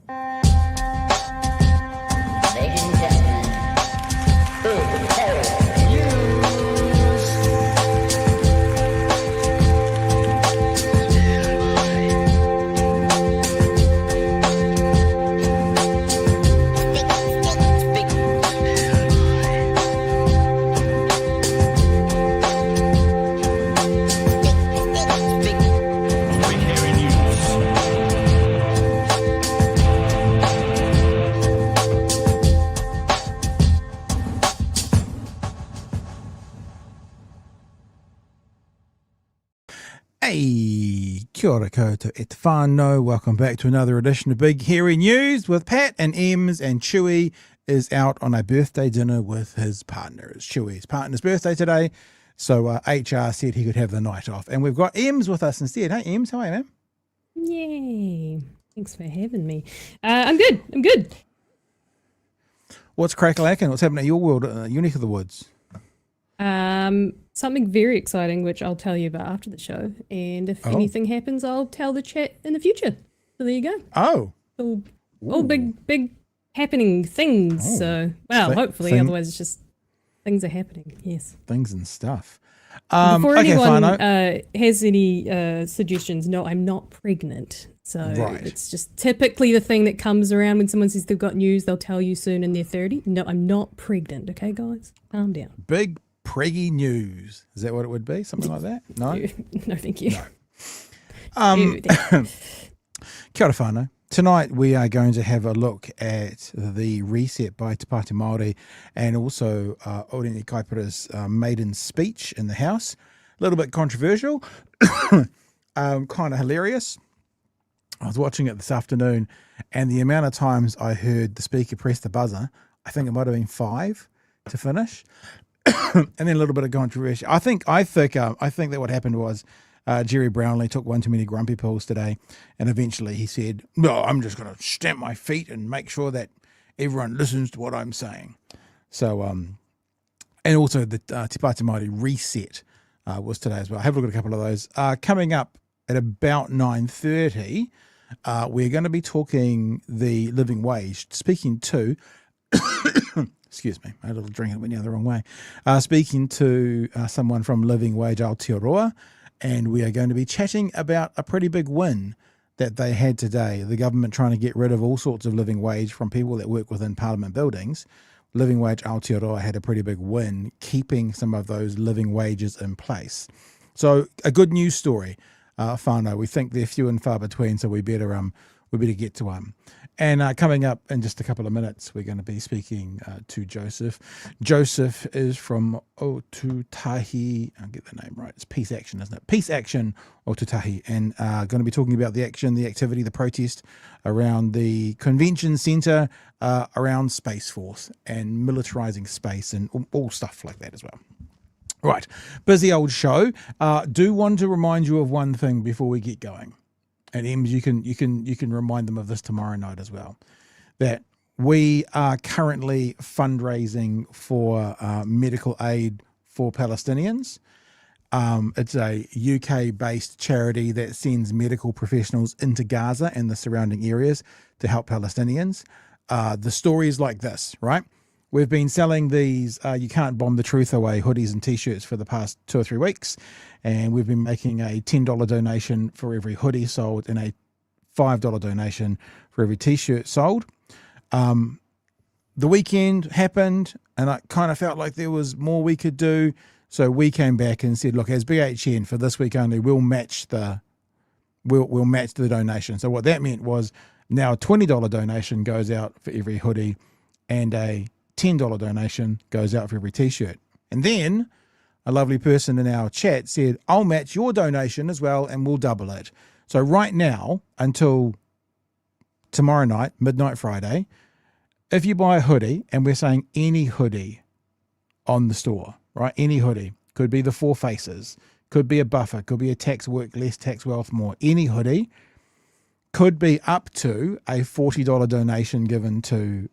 Ladies and gentlemen, big terror news. Hey, kia ora koutou e te whānau. Welcome back to another edition of Big Hairy News with Pat and Ems, and Chewie is out on a birthday dinner with his partner. It's Chewie's partner's birthday today, so HR said he could have the night off. And we've got Ems with us instead. Hey Ems, how are you, man? Yay. Thanks for having me. I'm good. What's crack-a-lackin'? What's happening at your world, your neck of the woods? Something very exciting, which I'll tell you about after the show. And if anything happens, I'll tell the chat in the future. So there you go. Oh. All big happening things. Oh. So, well, hopefully, otherwise it's just things are happening. Yes. Things and stuff. Before anyone whānau. has any suggestions, no, I'm not pregnant. So Right. it's just typically the thing that comes around when someone says they've got news, they'll tell you soon in their 30. No, I'm not pregnant. Okay, guys? Calm down. Big preggy news. Is that what it would be? Something like that? No? No, thank you. No. Kia ora whānau. Tonight we are going to have a look at the reset by Te Pāti Māori and also Oriini Kaipara's maiden speech in the House. A little bit controversial, kind of hilarious. I was watching it this afternoon, and the amount of times I heard the speaker press the buzzer, I think it might have been 5 to finish. And then a little bit of controversy. I think that what happened was Gerry Brownlee took one too many grumpy pills today, and eventually he said, "No, I'm just going to stamp my feet and make sure that everyone listens to what I'm saying." So, and also the Te Pāti Māori reset was today as well. Have a look at a couple of those. Coming up at about 9:30, we're going to be talking the living wage, speaking to. Excuse me, I had a little drink and it went the wrong way. Speaking to someone from Living Wage Aotearoa, and we are going to be chatting about a pretty big win that they had today. The government trying to get rid of all sorts of living wage from people that work within Parliament buildings. Living Wage Aotearoa had a pretty big win, keeping some of those living wages in place. So a good news story, whānau. We think they're few and far between, so we better get to them. And coming up in just a couple of minutes, we're going to be speaking to Joseph. Joseph is from Otautahi. I'll get the name right. It's Peace Action, isn't it? Peace Action Otautahi. And going to be talking about the action, the activity, the protest around the convention centre, around Space Force and militarising space and all stuff like that as well. Right. Busy old show. Do want to remind you of one thing before we get going. And Ems, you can remind them of this tomorrow night as well, that we are currently fundraising for medical aid for Palestinians. It's a UK-based charity that sends medical professionals into Gaza and the surrounding areas to help Palestinians. The story is like this, right? We've been selling these You Can't Bomb the Truth Away hoodies and T-shirts for the past 2 or 3 weeks, and we've been making a $10 donation for every hoodie sold and a $5 donation for every T-shirt sold. The weekend happened, and I kind of felt like there was more we could do, so we came back and said, look, as BHN, for this week only, we'll match the donation. So what that meant was now a $20 donation goes out for every hoodie, and a $10 donation goes out for every T-shirt. And then a lovely person in our chat said, I'll match your donation as well and we'll double it. So right now, until tomorrow night, midnight Friday, if you buy a hoodie, and we're saying any hoodie on the store, right? Any hoodie, could be the 4 Faces, could be a buffer, could be a tax work less, tax wealth more. Any hoodie could be up to a $40 donation given to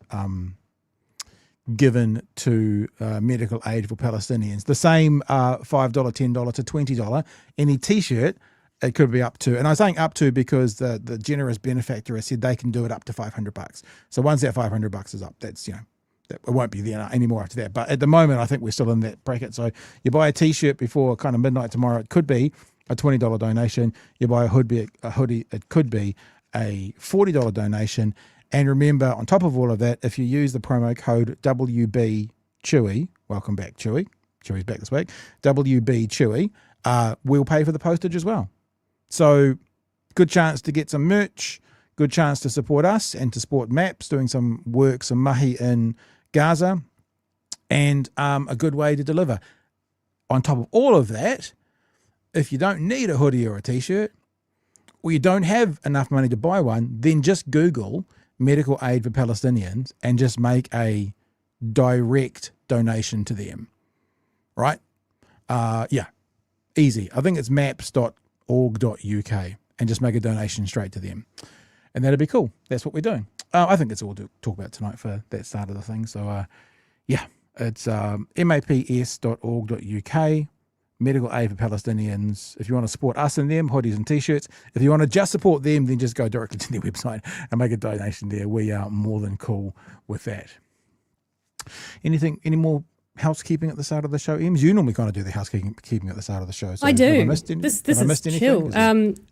medical aid for Palestinians. The same $5, $10 to $20. Any T-shirt It could be up to, and I'm saying up to because the generous benefactor has said they can do it up to $500. So once that $500 is up, that's, it won't be there anymore after that. But at the moment, I think we're still in that bracket. So you buy a T-shirt before kind of midnight tomorrow, it could be a $20 donation. You buy a hoodie, it could be a $40 donation. And remember, on top of all of that, if you use the promo code WB Chewie, welcome back Chewie, Chewie's back this week, WB Chewie, we'll pay for the postage as well. So good chance to get some merch, good chance to support us and to support MAPS doing some work, some mahi in Gaza, and a good way to deliver. On top of all of that, if you don't need a hoodie or a T-shirt, or you don't have enough money to buy one, then just Google medical aid for Palestinians and just make a direct donation to them, right? Easy. I think it's maps.org.uk and just make a donation straight to them. And that'd be cool. That's what we're doing. I think that's all to talk about tonight for that start of the thing. So, it's maps.org.uk, medical aid for Palestinians. If you want to support us and them, hoodies and T-shirts. If you want to just support them, then just go directly to their website and make a donation there. We are more than cool with that. Any more housekeeping at the start of the show? Ems, you normally kind of do the housekeeping at the start of the show. So I do. Have I missed This anything? is chill.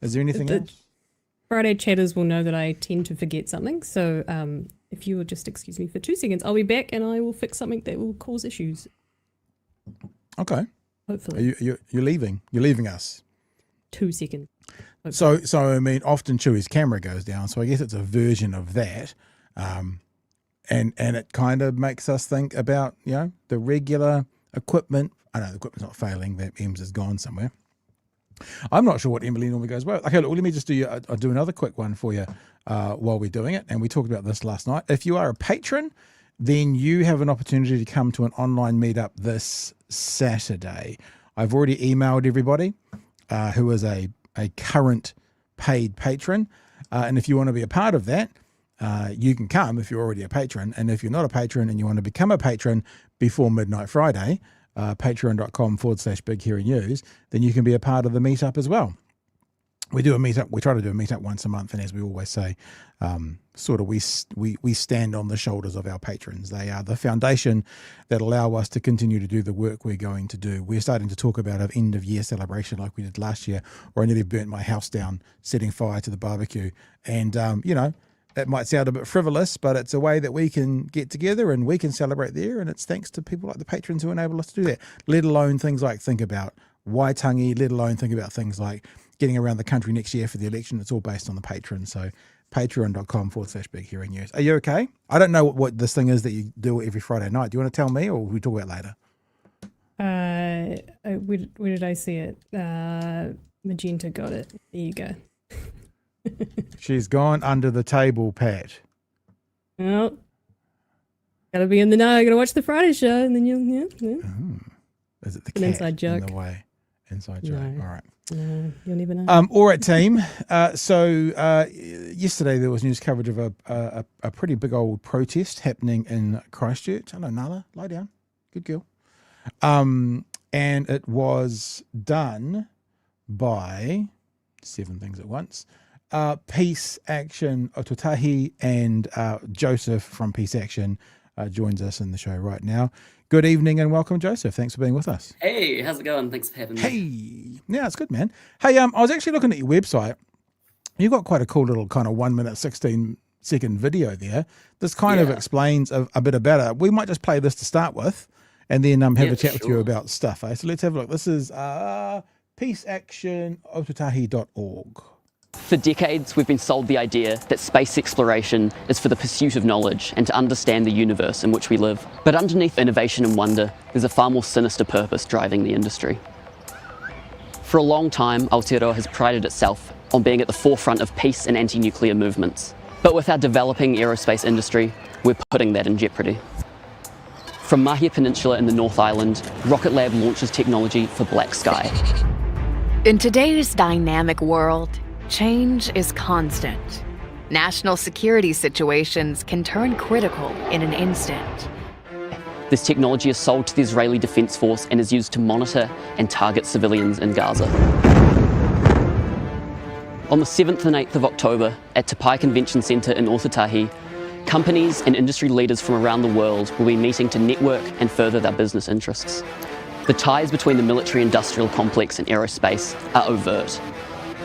Is there anything else? Friday chatters will know that I tend to forget something. So if you will just excuse me for 2 seconds, I'll be back and I will fix something that will cause issues. Okay. Hopefully. You're leaving. You're leaving us. 2 seconds. Hopefully. So I mean, often Chewie's camera goes down, so I guess it's a version of that, and it kind of makes us think about the regular equipment. I know the equipment's not failing; that Ems has gone somewhere. I'm not sure what Emily normally goes well. Okay, look, let me just I'll do another quick one for you while we're doing it, and we talked about this last night. If you are a patron, then you have an opportunity to come to an online meetup this Saturday. I've already emailed everybody who is a current paid patron, and if you want to be a part of that, you can come if you're already a patron, and if you're not a patron and you want to become a patron before midnight Friday, patreon.com/Big Hairy News, then you can be a part of the meetup as well. We do a meetup. We try to do a meetup once a month, and as we always say, we stand on the shoulders of our patrons. They are the foundation that allow us to continue to do the work we're going to do. We're starting to talk about an end of year celebration like we did last year, where I nearly burnt my house down setting fire to the barbecue. And it might sound a bit frivolous, but it's a way that we can get together and we can celebrate there. And it's thanks to people like the patrons who enable us to do that. Let alone things like think about Waitangi. Let alone think about things like getting around the country next year for the election. It's all based on the patrons. So patreon.com/Big Hairy News. Are you okay? I don't know what this thing is that you do every Friday night. Do you want to tell me, or will we talk about it later? Where did I see it? Magenta got it. There you go. She's gone under the table, Pat. Well, gotta be in the know. Gotta watch the Friday show, and then you'll. Is it the An cat inside joke. in the way? Inside joke. No. All right. No, you'll never know. All right, team. So yesterday there was news coverage of a pretty big old protest happening in Christchurch. Hello, Nala. Lie down. Good girl. And it was done by 7 things at once. Peace Action Otautahi, and Joseph from Peace Action joins us in the show right now. Good evening and welcome, Joseph. Thanks for being with us. Hey, how's it going? Thanks for having me. Hey, yeah, it's good, man. Hey, I was actually looking at your website. You've got quite a cool little kind of 1 minute, 16-second video there. This kind of explains a bit about it. We might just play this to start with and then have a chat with you about stuff. So let's have a look. This is peaceactionotautahi.org. For decades, we've been sold the idea that space exploration is for the pursuit of knowledge and to understand the universe in which we live. But underneath innovation and wonder, there's a far more sinister purpose driving the industry. For a long time, Aotearoa has prided itself on being at the forefront of peace and anti-nuclear movements. But with our developing aerospace industry, we're putting that in jeopardy. From Mahia Peninsula in the North Island, Rocket Lab launches technology for Black Sky. In today's dynamic world, change is constant. National security situations can turn critical in an instant. This technology is sold to the Israeli Defense Force and is used to monitor and target civilians in Gaza. On the 7th and 8th of October at Te Pai Convention Centre in Otautahi, companies and industry leaders from around the world will be meeting to network and further their business interests. The ties between the military-industrial complex and aerospace are overt.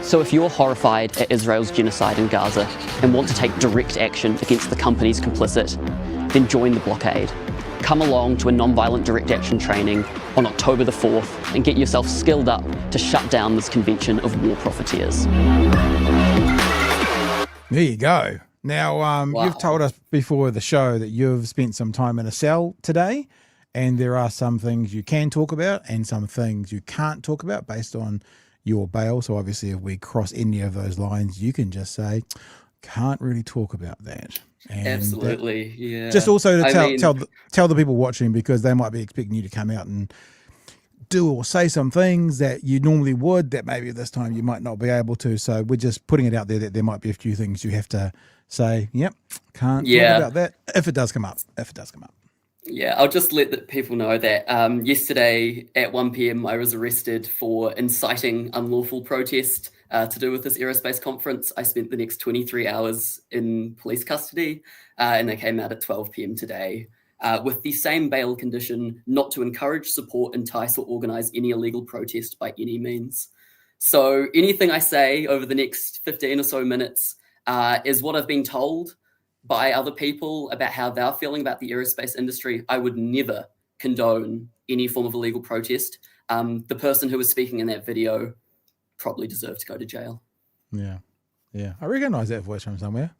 So if you're horrified at Israel's genocide in Gaza and want to take direct action against the companies complicit, then join the blockade. Come along to a non-violent direct action training on October the 4th and get yourself skilled up to shut down this convention of war profiteers. There you go. Now, Wow. You've told us before the show that you've spent some time in a cell today, and there are some things you can talk about and some things you can't talk about based on your bail. So obviously if we cross any of those lines, you can just say, can't really talk about that. And Absolutely, yeah. just also to I mean, tell the people watching, because they might be expecting you to come out and do or say some things that you normally would that maybe this time you might not be able to. So we're just putting it out there that there might be a few things you have to say, yep, can't talk about that if it does come up. Yeah, I'll just let the people know that yesterday at 1 p.m. I was arrested for inciting unlawful protest to do with this aerospace conference. I spent the next 23 hours in police custody and they came out at 12 p.m. today with the same bail condition not to encourage, support, entice or organise any illegal protest by any means. So anything I say over the next 15 or so minutes is what I've been told by other people about how they're feeling about the aerospace industry. I would never condone any form of illegal protest. The person who was speaking in that video probably deserved to go to jail. Yeah. I recognise that voice from somewhere.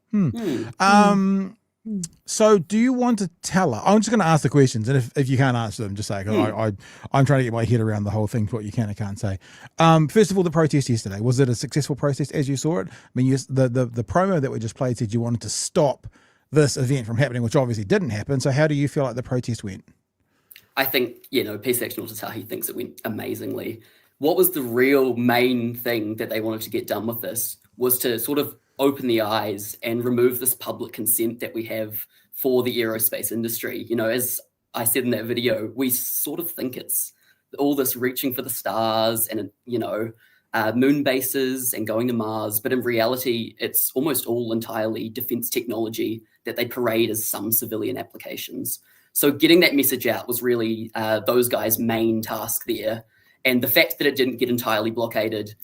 So do you want to tell her? I'm just going to ask the questions, and if you can't answer them, just say, because I'm trying to get my head around the whole thing, what you can and can't say. First of all, the protest yesterday, was it a successful protest as you saw it? I mean, the promo that we just played said you wanted to stop this event from happening, which obviously didn't happen. So how do you feel like the protest went? I think, Peace Action Otautahi thinks it went amazingly. What was the real main thing that they wanted to get done with this was to sort of open the eyes and remove this public consent that we have for the aerospace industry. As I said in that video, we sort of think it's all this reaching for the stars and, moon bases and going to Mars. But in reality, it's almost all entirely defense technology that they parade as some civilian applications. So getting that message out was really those guys' main task there. And the fact that it didn't get entirely blockaded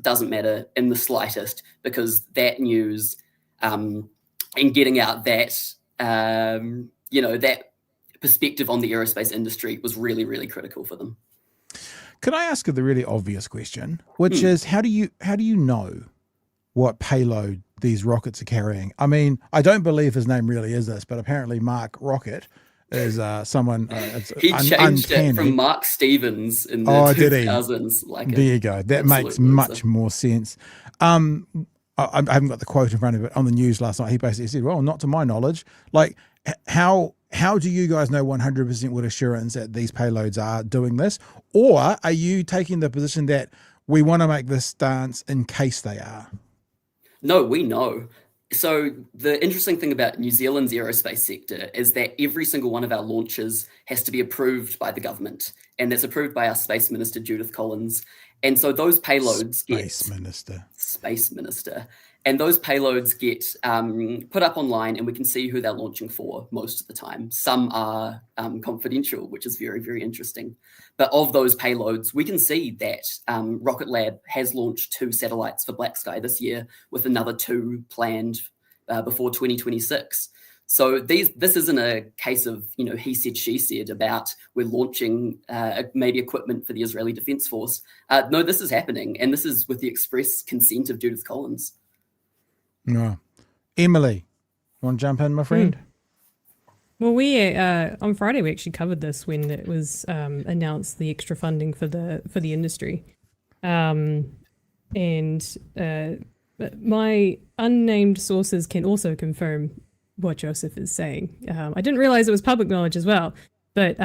doesn't matter in the slightest, because that news and getting out that, that perspective on the aerospace industry was really, really critical for them. Can I ask the really obvious question, which is how do you know what payload these rockets are carrying? I mean, I don't believe his name really is this, but apparently Mark Rocket is someone. He changed it from Mark Stevens in the 2000s. There you go. That makes much more sense. I haven't got the quote in front of it. On the news last night, he basically said, well, not to my knowledge. Like, how do you guys know 100% with assurance that these payloads are doing this? Or are you taking the position that we want to make this stance in case they are? No, we know. So the interesting thing about New Zealand's aerospace sector is that every single one of our launches has to be approved by the government, and that's approved by our Space Minister, Judith Collins. And so those payloads Space Minister. And those payloads get put up online, and we can see who they're launching for most of the time. Some are confidential, which is very, very interesting. But of those payloads, we can see that Rocket Lab has launched 2 satellites for Black Sky this year, with another 2 planned before 2026. So this isn't a case of, he said, she said about we're launching maybe equipment for the Israeli Defense Force. No, this is happening, and this is with the express consent of Judith Collins. No. Emily, you want to jump in, my friend? Well, we on Friday we actually covered this when it was announced, the extra funding for the industry, and my unnamed sources can also confirm what Joseph is saying. I didn't realize it was public knowledge as well, but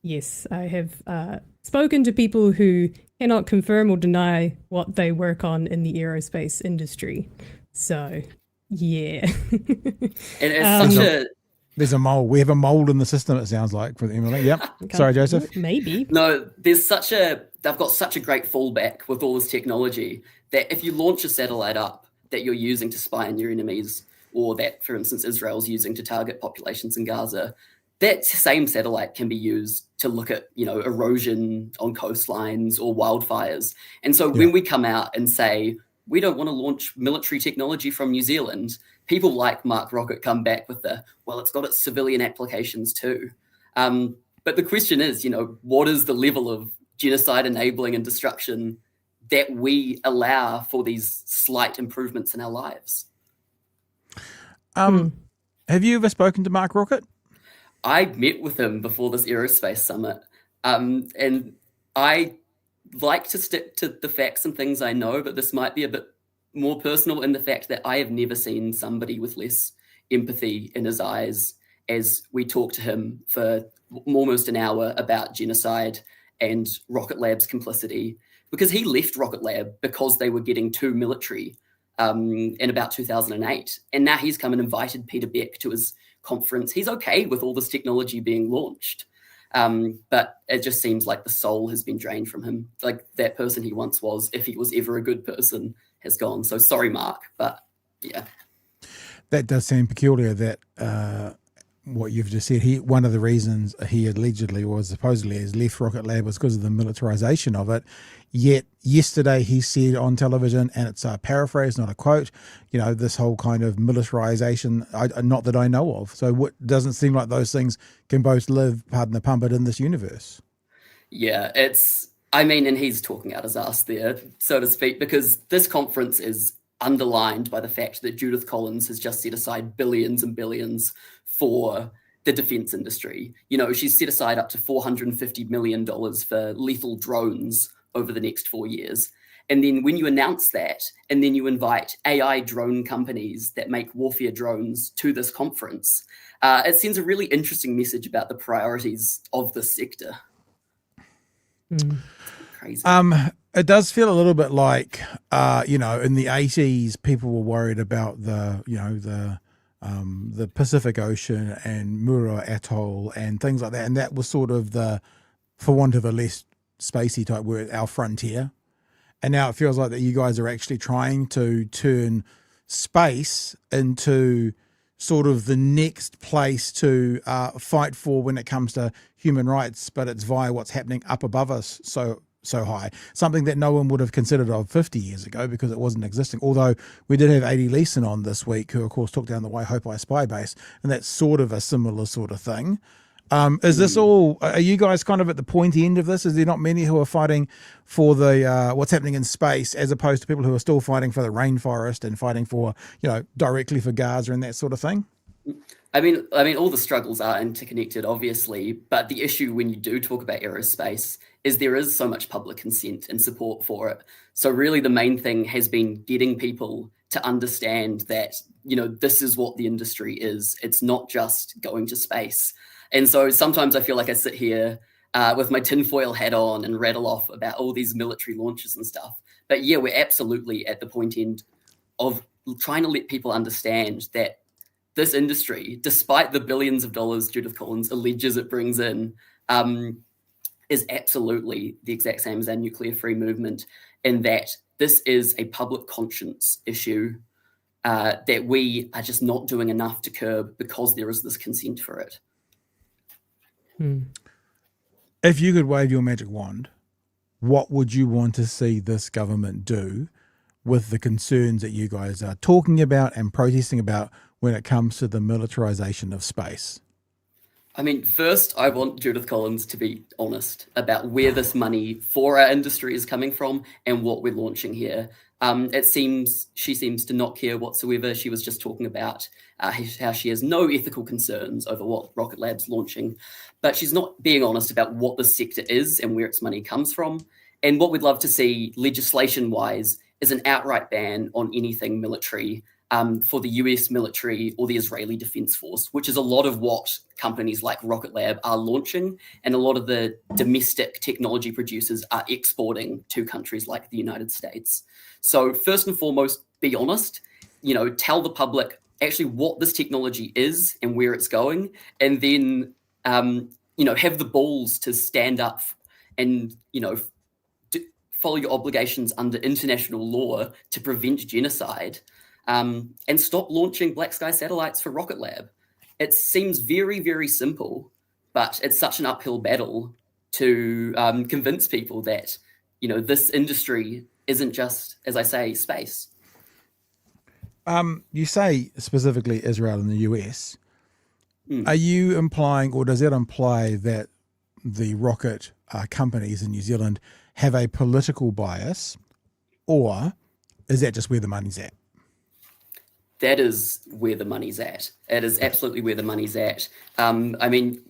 yes, I have spoken to people who cannot confirm or deny what they work on in the aerospace industry. So, yeah. And it's There's a mole. We have a mole in the system, it sounds like, for Emily. Yep. Sorry, Joseph. Maybe. No, they've got such a great fallback with all this technology that if you launch a satellite up that you're using to spy on your enemies, or that, for instance, Israel's using to target populations in Gaza, that same satellite can be used to look at, erosion on coastlines or wildfires. And so when we come out and say, we don't want to launch military technology from New Zealand, people like Mark Rocket come back with it's got its civilian applications too. But the question is, what is the level of genocide enabling and destruction that we allow for these slight improvements in our lives? Have you ever spoken to Mark Rocket? I met with him before this aerospace summit, and I like to stick to the facts and things I know, but this might be a bit more personal in the fact that I have never seen somebody with less empathy in his eyes as we talked to him for almost an hour about genocide and Rocket Lab's complicity, because he left Rocket Lab because they were getting too military in about 2008. And now he's come and invited Peter Beck to his conference. He's okay with all this technology being launched. But it just seems like the soul has been drained from him. Like that person he once was, if he was ever a good person, has gone. So sorry, Mark, but yeah. That does seem peculiar that what you've just said. One of the reasons he allegedly or supposedly has left Rocket Lab was because of the militarization of it. Yet yesterday he said on television, and it's a paraphrase, not a quote, this whole kind of militarization, not that I know of. So what doesn't seem like those things can both live, pardon the pun, but in this universe. Yeah, and he's talking out his ass there, so to speak, because this conference is underlined by the fact that Judith Collins has just set aside billions and billions for the defense industry. She's set aside up to $450 million for lethal drones over the next 4 years. And then when you announce that, and then you invite AI drone companies that make warfare drones to this conference, it sends a really interesting message about the priorities of this sector. Crazy. It does feel a little bit like, in the 80s, people were worried about the Pacific Ocean and Mura Atoll and things like that. And that was sort of for want of a less spacey type word, our frontier. And now it feels like that you guys are actually trying to turn space into sort of the next place to fight for when it comes to human rights, but it's via what's happening up above us so high. Something that no one would have considered of 50 years ago because it wasn't existing. Although we did have A.D. Leeson on this week, who of course took down the Waihopai spy base, and that's sort of a similar sort of thing. Is this all, are you guys kind of at the pointy end of this? Is there not many who are fighting for the what's happening in space, as opposed to people who are still fighting for the rainforest and fighting for, directly for Gaza and that sort of thing? I mean, all the struggles are interconnected, obviously, but the issue when you do talk about aerospace is there is so much public consent and support for it. So really the main thing has been getting people to understand that, this is what the industry is. It's not just going to space. And so sometimes I feel like I sit here with my tinfoil hat on and rattle off about all these military launches and stuff. But yeah, we're absolutely at the point end of trying to let people understand that this industry, despite the billions of dollars Judith Collins alleges it brings in, is absolutely the exact same as our nuclear-free movement, in that this is a public conscience issue that we are just not doing enough to curb because there is this consent for it. If you could wave your magic wand, what would you want to see this government do with the concerns that you guys are talking about and protesting about when it comes to the militarization of space? I mean, first, I want Judith Collins to be honest about where this money for our industry is coming from and what we're launching here. She seems to not care whatsoever. She was just talking about how she has no ethical concerns over what Rocket Lab's launching, but she's not being honest about what the sector is and where its money comes from. And what we'd love to see legislation-wise is an outright ban on anything military for the US military or the Israeli Defense Force, which is a lot of what companies like Rocket Lab are launching, and a lot of the domestic technology producers are exporting to countries like the United States. So first and foremost, be honest, tell the public actually what this technology is and where it's going, and then, have the balls to stand up and, follow your obligations under international law to prevent genocide, and stop launching black sky satellites for Rocket Lab. It seems very, very simple, but it's such an uphill battle to convince people that, this industry isn't just, as I say, space. You say specifically Israel and the US. Are you implying, or does that imply that the rocket companies in New Zealand have a political bias, or is that just where the money's at? That is where the money's at. It is absolutely where the money's at. I mean,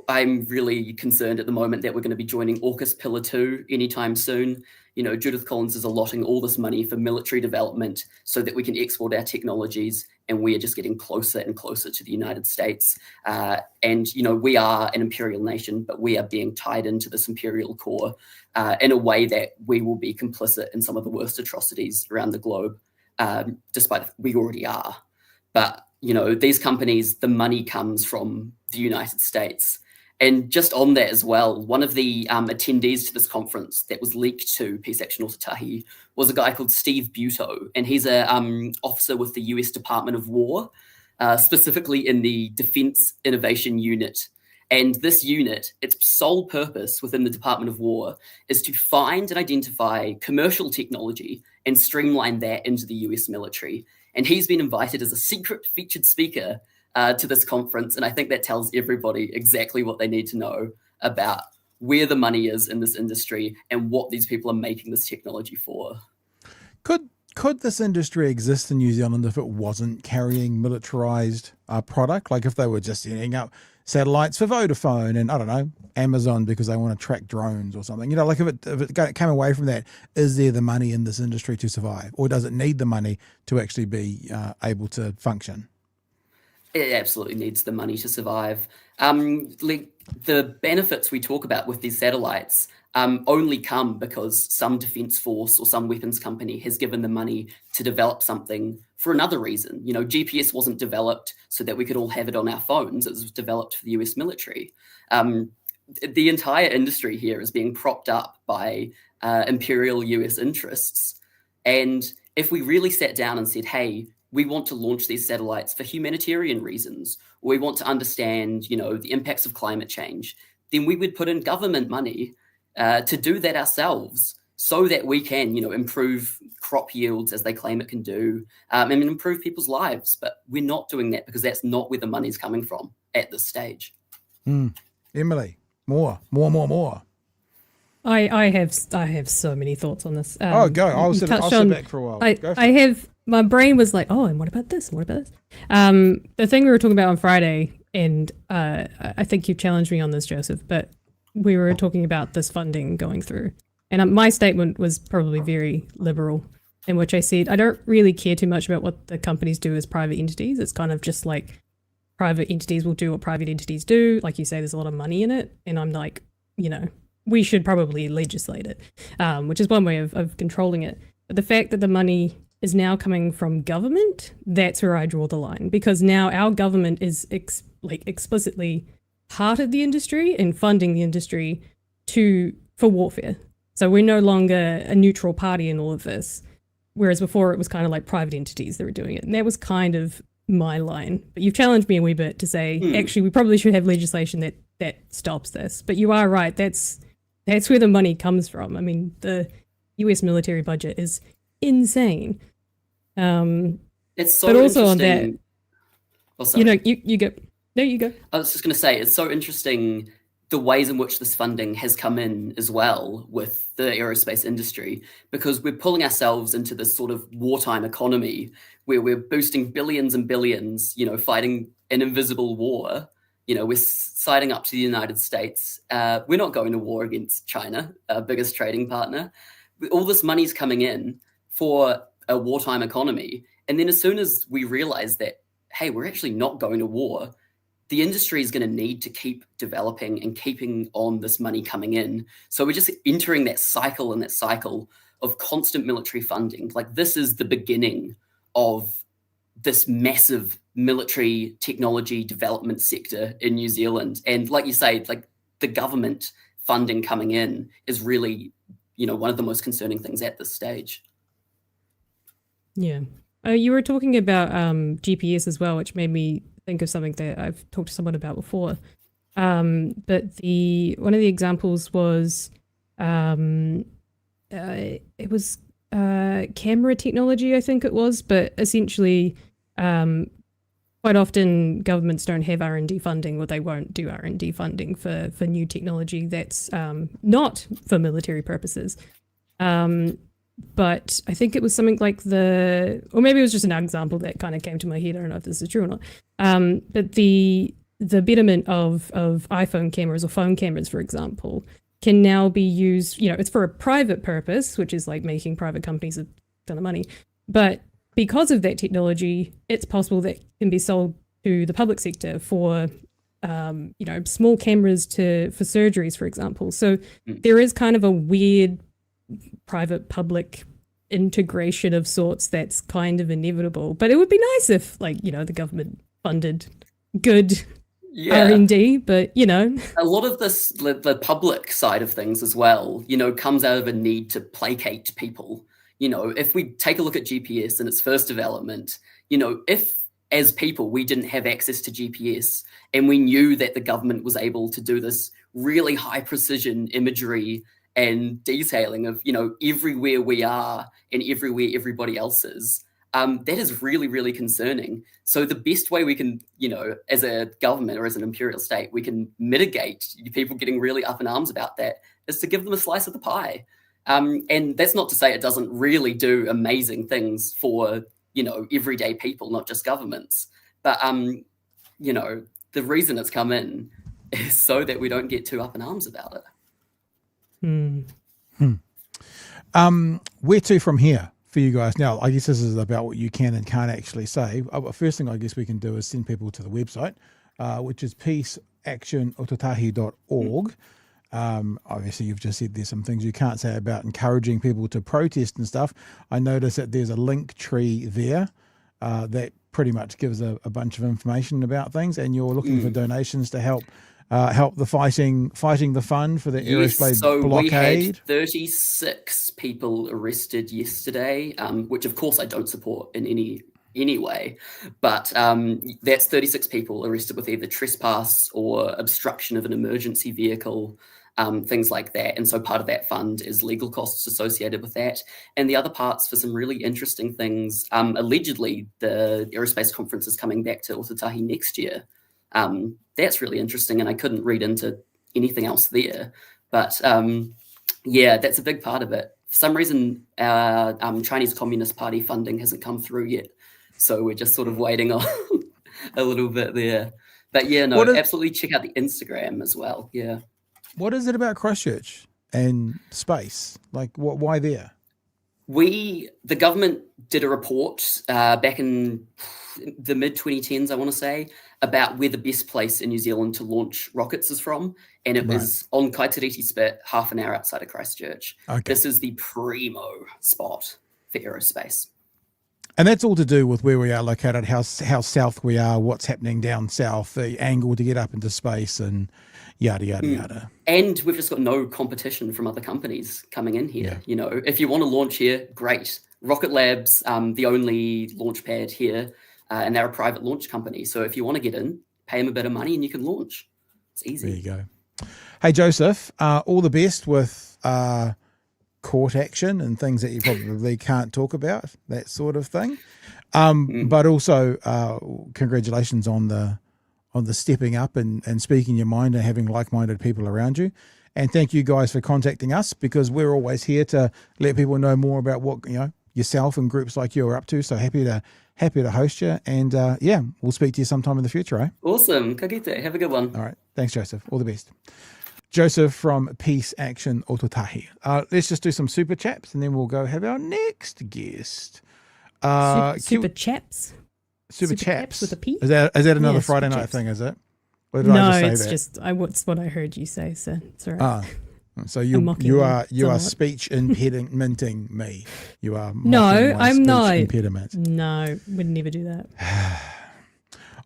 I'm really concerned at the moment that we're going to be joining AUKUS Pillar 2 anytime soon. Judith Collins is allotting all this money for military development so that we can export our technologies, and we are just getting closer and closer to the United States. And we are an imperial nation, but we are being tied into this imperial core in a way that we will be complicit in some of the worst atrocities around the globe, despite we already are. But, these companies, the money comes from the United States. And just on that as well, one of the attendees to this conference that was leaked to Peace Action Otautahi was a guy called Steve Butow, and he's an officer with the US Department of War, specifically in the Defense Innovation Unit. And this unit, its sole purpose within the Department of War is to find and identify commercial technology and streamline that into the US military. And he's been invited as a secret featured speaker to this conference, and I think that tells everybody exactly what they need to know about where the money is in this industry and what these people are making this technology for. Could this industry exist in New Zealand if it wasn't carrying militarized product? Like if they were just setting up satellites for Vodafone and, I don't know, Amazon because they want to track drones or something. Like if it came away from that, is there the money in this industry to survive? Or does it need the money to actually be able to function? It absolutely needs the money to survive. The benefits we talk about with these satellites only come because some defense force or some weapons company has given the money to develop something for another reason. GPS wasn't developed so that we could all have it on our phones. It was developed for the US military. The entire industry here is being propped up by imperial US interests. And if we really sat down and said, hey, we want to launch these satellites for humanitarian reasons, or we want to understand, the impacts of climate change, then we would put in government money to do that ourselves so that we can, improve crop yields as they claim it can do, and improve people's lives. But we're not doing that because that's not where the money's coming from at this stage. Emily, more. I have so many thoughts on this. Go. I'll sit back for a while. My brain was like, and what about this? The thing we were talking about on Friday, and I think you challenged me on this, Joseph, but we were talking about this funding going through. And my statement was probably very liberal, in which I said, I don't really care too much about what the companies do as private entities. It's kind of just like private entities will do what private entities do. Like you say, there's a lot of money in it. And I'm like, we should probably legislate it, which is one way of controlling it. But the fact that the money is now coming from government, that's where I draw the line, because now our government is explicitly part of the industry and funding the industry for warfare. So we're no longer a neutral party in all of this, whereas before it was kind of like private entities that were doing it. And that was kind of my line. But you've challenged me a wee bit to say, actually, we probably should have legislation that stops this. But you are right. That's where the money comes from. I mean, the US military budget is insane. It's so but also on interesting. that, you go. No, you go. I was just going to say, it's so interesting the ways in which this funding has come in as well with the aerospace industry, because we're pulling ourselves into this sort of wartime economy where we're boosting billions and billions, fighting an invisible war. We're siding up to the United States. We're not going to war against China, our biggest trading partner. All this money's coming in for a wartime economy. And then as soon as we realize that, hey, we're actually not going to war, the industry is going to need to keep developing and keeping on this money coming in. So we're just entering that cycle of constant military funding. Like, this is the beginning of this massive military technology development sector in New Zealand. And like you say, like, the government funding coming in is really one of the most concerning things at this stage. Yeah. You were talking about GPS as well, which made me think of something that I've talked to someone about before. But one of the examples was it was camera technology, I think it was, but essentially quite often governments don't have R&D funding, or they won't do R&D funding for new technology that's not for military purposes. But I think it was something like or maybe it was just an example that kind of came to my head. I don't know if this is true or not. But the betterment of iPhone cameras or phone cameras, for example, can now be used, it's for a private purpose, which is like making private companies a ton of money. But because of that technology, it's possible that it can be sold to the public sector for, small cameras for surgeries, for example. So there is kind of a weird private public integration of sorts that's kind of inevitable. But it would be nice if, the government funded good R&D, but a lot of this, the public side of things as well, comes out of a need to placate people. If we take a look at GPS in its first development, if as people we didn't have access to GPS and we knew that the government was able to do this really high precision imagery and detailing of everywhere we are and everywhere everybody else is, that is really, really concerning. So the best way we can, as a government or as an imperial state, we can mitigate people getting really up in arms about that is to give them a slice of the pie. And that's not to say it doesn't really do amazing things for, everyday people, not just governments. But, the reason it's come in is so that we don't get too up in arms about it. Where to from here for you guys? Now, I guess this is about what you can and can't actually say. First thing I guess we can do is send people to the website, which is peaceactionotautahi.org. Obviously, you've just said there's some things you can't say about encouraging people to protest and stuff. I notice that there's a link tree there that pretty much gives a bunch of information about things, and you're looking for donations to help the fighting the fund for the aerospace blockade. We had 36 people arrested yesterday, which of course I don't support in any way, but that's 36 people arrested with either trespass or obstruction of an emergency vehicle, things like that. And so part of that fund is legal costs associated with that. And the other parts for some really interesting things. Allegedly, the aerospace conference is coming back to Otautahi next year. That's really interesting, and I couldn't read into anything else there. But that's a big part of it. For some reason, our Chinese Communist Party funding hasn't come through yet. So we're just sort of waiting on a little bit there. But absolutely check out the Instagram as well. Yeah. What is it about Christchurch and space? Like, why there? The government did a report back in the mid-2010s, I want to say, about where the best place in New Zealand to launch rockets is from. And it was on Kaitariti Spit, half an hour outside of Christchurch. Okay. This is the primo spot for aerospace. And that's all to do with where we are located, how south we are, what's happening down south, the angle to get up into space, and yada, yada, yada. And we've just got no competition from other companies coming in here. Yeah. If you want to launch here, great. Rocket Lab's the only launch pad here, and they're a private launch company. So if you want to get in, pay them a bit of money and you can launch. It's easy. There you go. Hey, Joseph, all the best with court action and things that you probably can't talk about, that sort of thing. But also congratulations on the stepping up and speaking your mind and having like-minded people around you. And thank you guys for contacting us, because we're always here to let people know more about what yourself and groups like you are up to. So happy to host you, and we'll speak to you sometime in the future. Awesome. Ka kite. Have a good one. All right. Thanks, Joseph. All the best. Joseph from Peace Action Otautahi. Let's just do some super chaps, and then we'll go have our next guest. Super chaps. Super chaps with a P. Is that another Friday night thing? Is it? Or did no, I just say it's that? just it's what I heard you say. So it's all right. So you are speech impedimenting me. You are mocking no, my I'm speech not. Impediment. No, would never do that.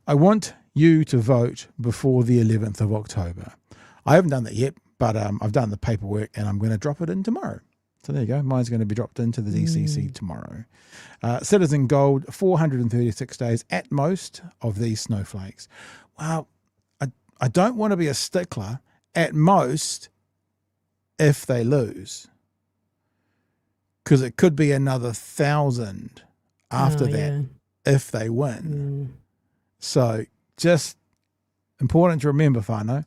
I want you to vote before the 11th of October. I haven't done that yet, but I've done the paperwork and I'm going to drop it in tomorrow. So there you go. Mine's going to be dropped into the DCC tomorrow. Citizen Gold, 436 days at most of these snowflakes. Well, I don't want to be a stickler. At most, if they lose, because it could be another 1,000 after that if they win. So just important to remember, whānau.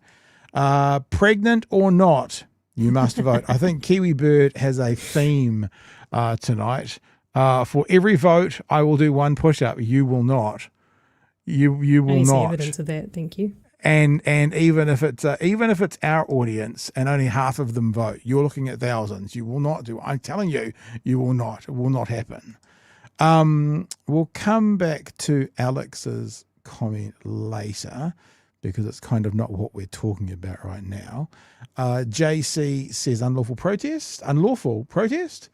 Pregnant or not, you must vote. I think Kiwi Bird has a theme tonight. For every vote, I will do one push-up. You will not. You will I see not. evidence of that. Thank you. And even if it's our audience and only half of them vote, you're looking at thousands. You will not do. I'm telling you, you will not. It will not happen. We'll come back to Alex's comment later because it's kind of not what we're talking about right now. JC says unlawful protest. Unlawful protest?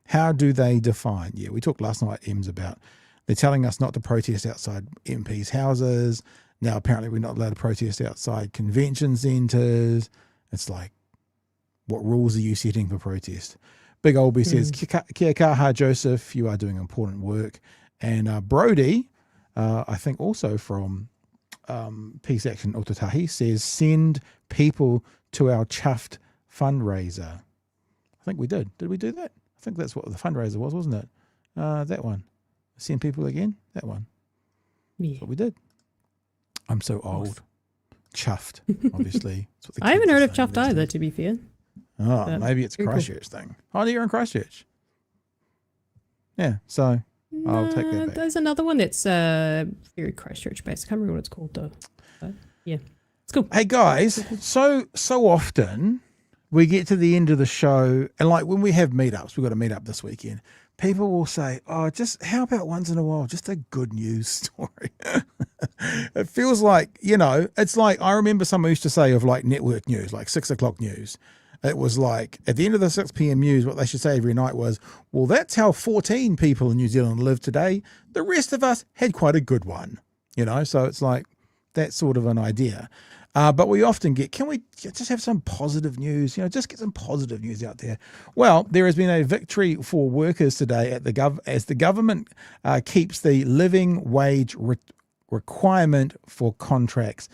How do they define? Yeah, we talked last night, Ems, about they're telling us not to protest outside MPs' houses. Now, apparently, we're not allowed to protest outside convention centres. It's like, what rules are you setting for protest? Big Olby says, Kia kaha, Joseph, you are doing important work. And Brody, I think also from Peace Action Otautahi, says, send people to our chuffed fundraiser. I think we did. Did we do that? I think that's what the fundraiser was, wasn't it? That one. Send people again? That one. Yeah. That's what we did. I'm so old. Chuffed, obviously. That's what the I haven't kids heard are of saying chuffed these either, days. to be fair. Oh, But maybe it's a very cool. Christchurch thing. Oh, you're in Christchurch. Yeah, so I'll take that back. There's another one that's very Christchurch based. I can't remember what it's called though. But yeah, it's cool. Hey guys, so often we get to the end of the show, and like when we have meetups, we've got a meetup this weekend. People will say, "Oh, just how about once in a while, just a good news story?" It feels like, it's like I remember someone used to say of like network news, like 6 o'clock news. It was like at the end of the 6 p.m. news, what they should say every night was, "Well, that's how 14 people in New Zealand live today. The rest of us had quite a good one." So it's like that sort of an idea. But we often get, can we just have some positive news? Just get some positive news out there. Well, there has been a victory for workers today as the government keeps the living wage requirement for contracts.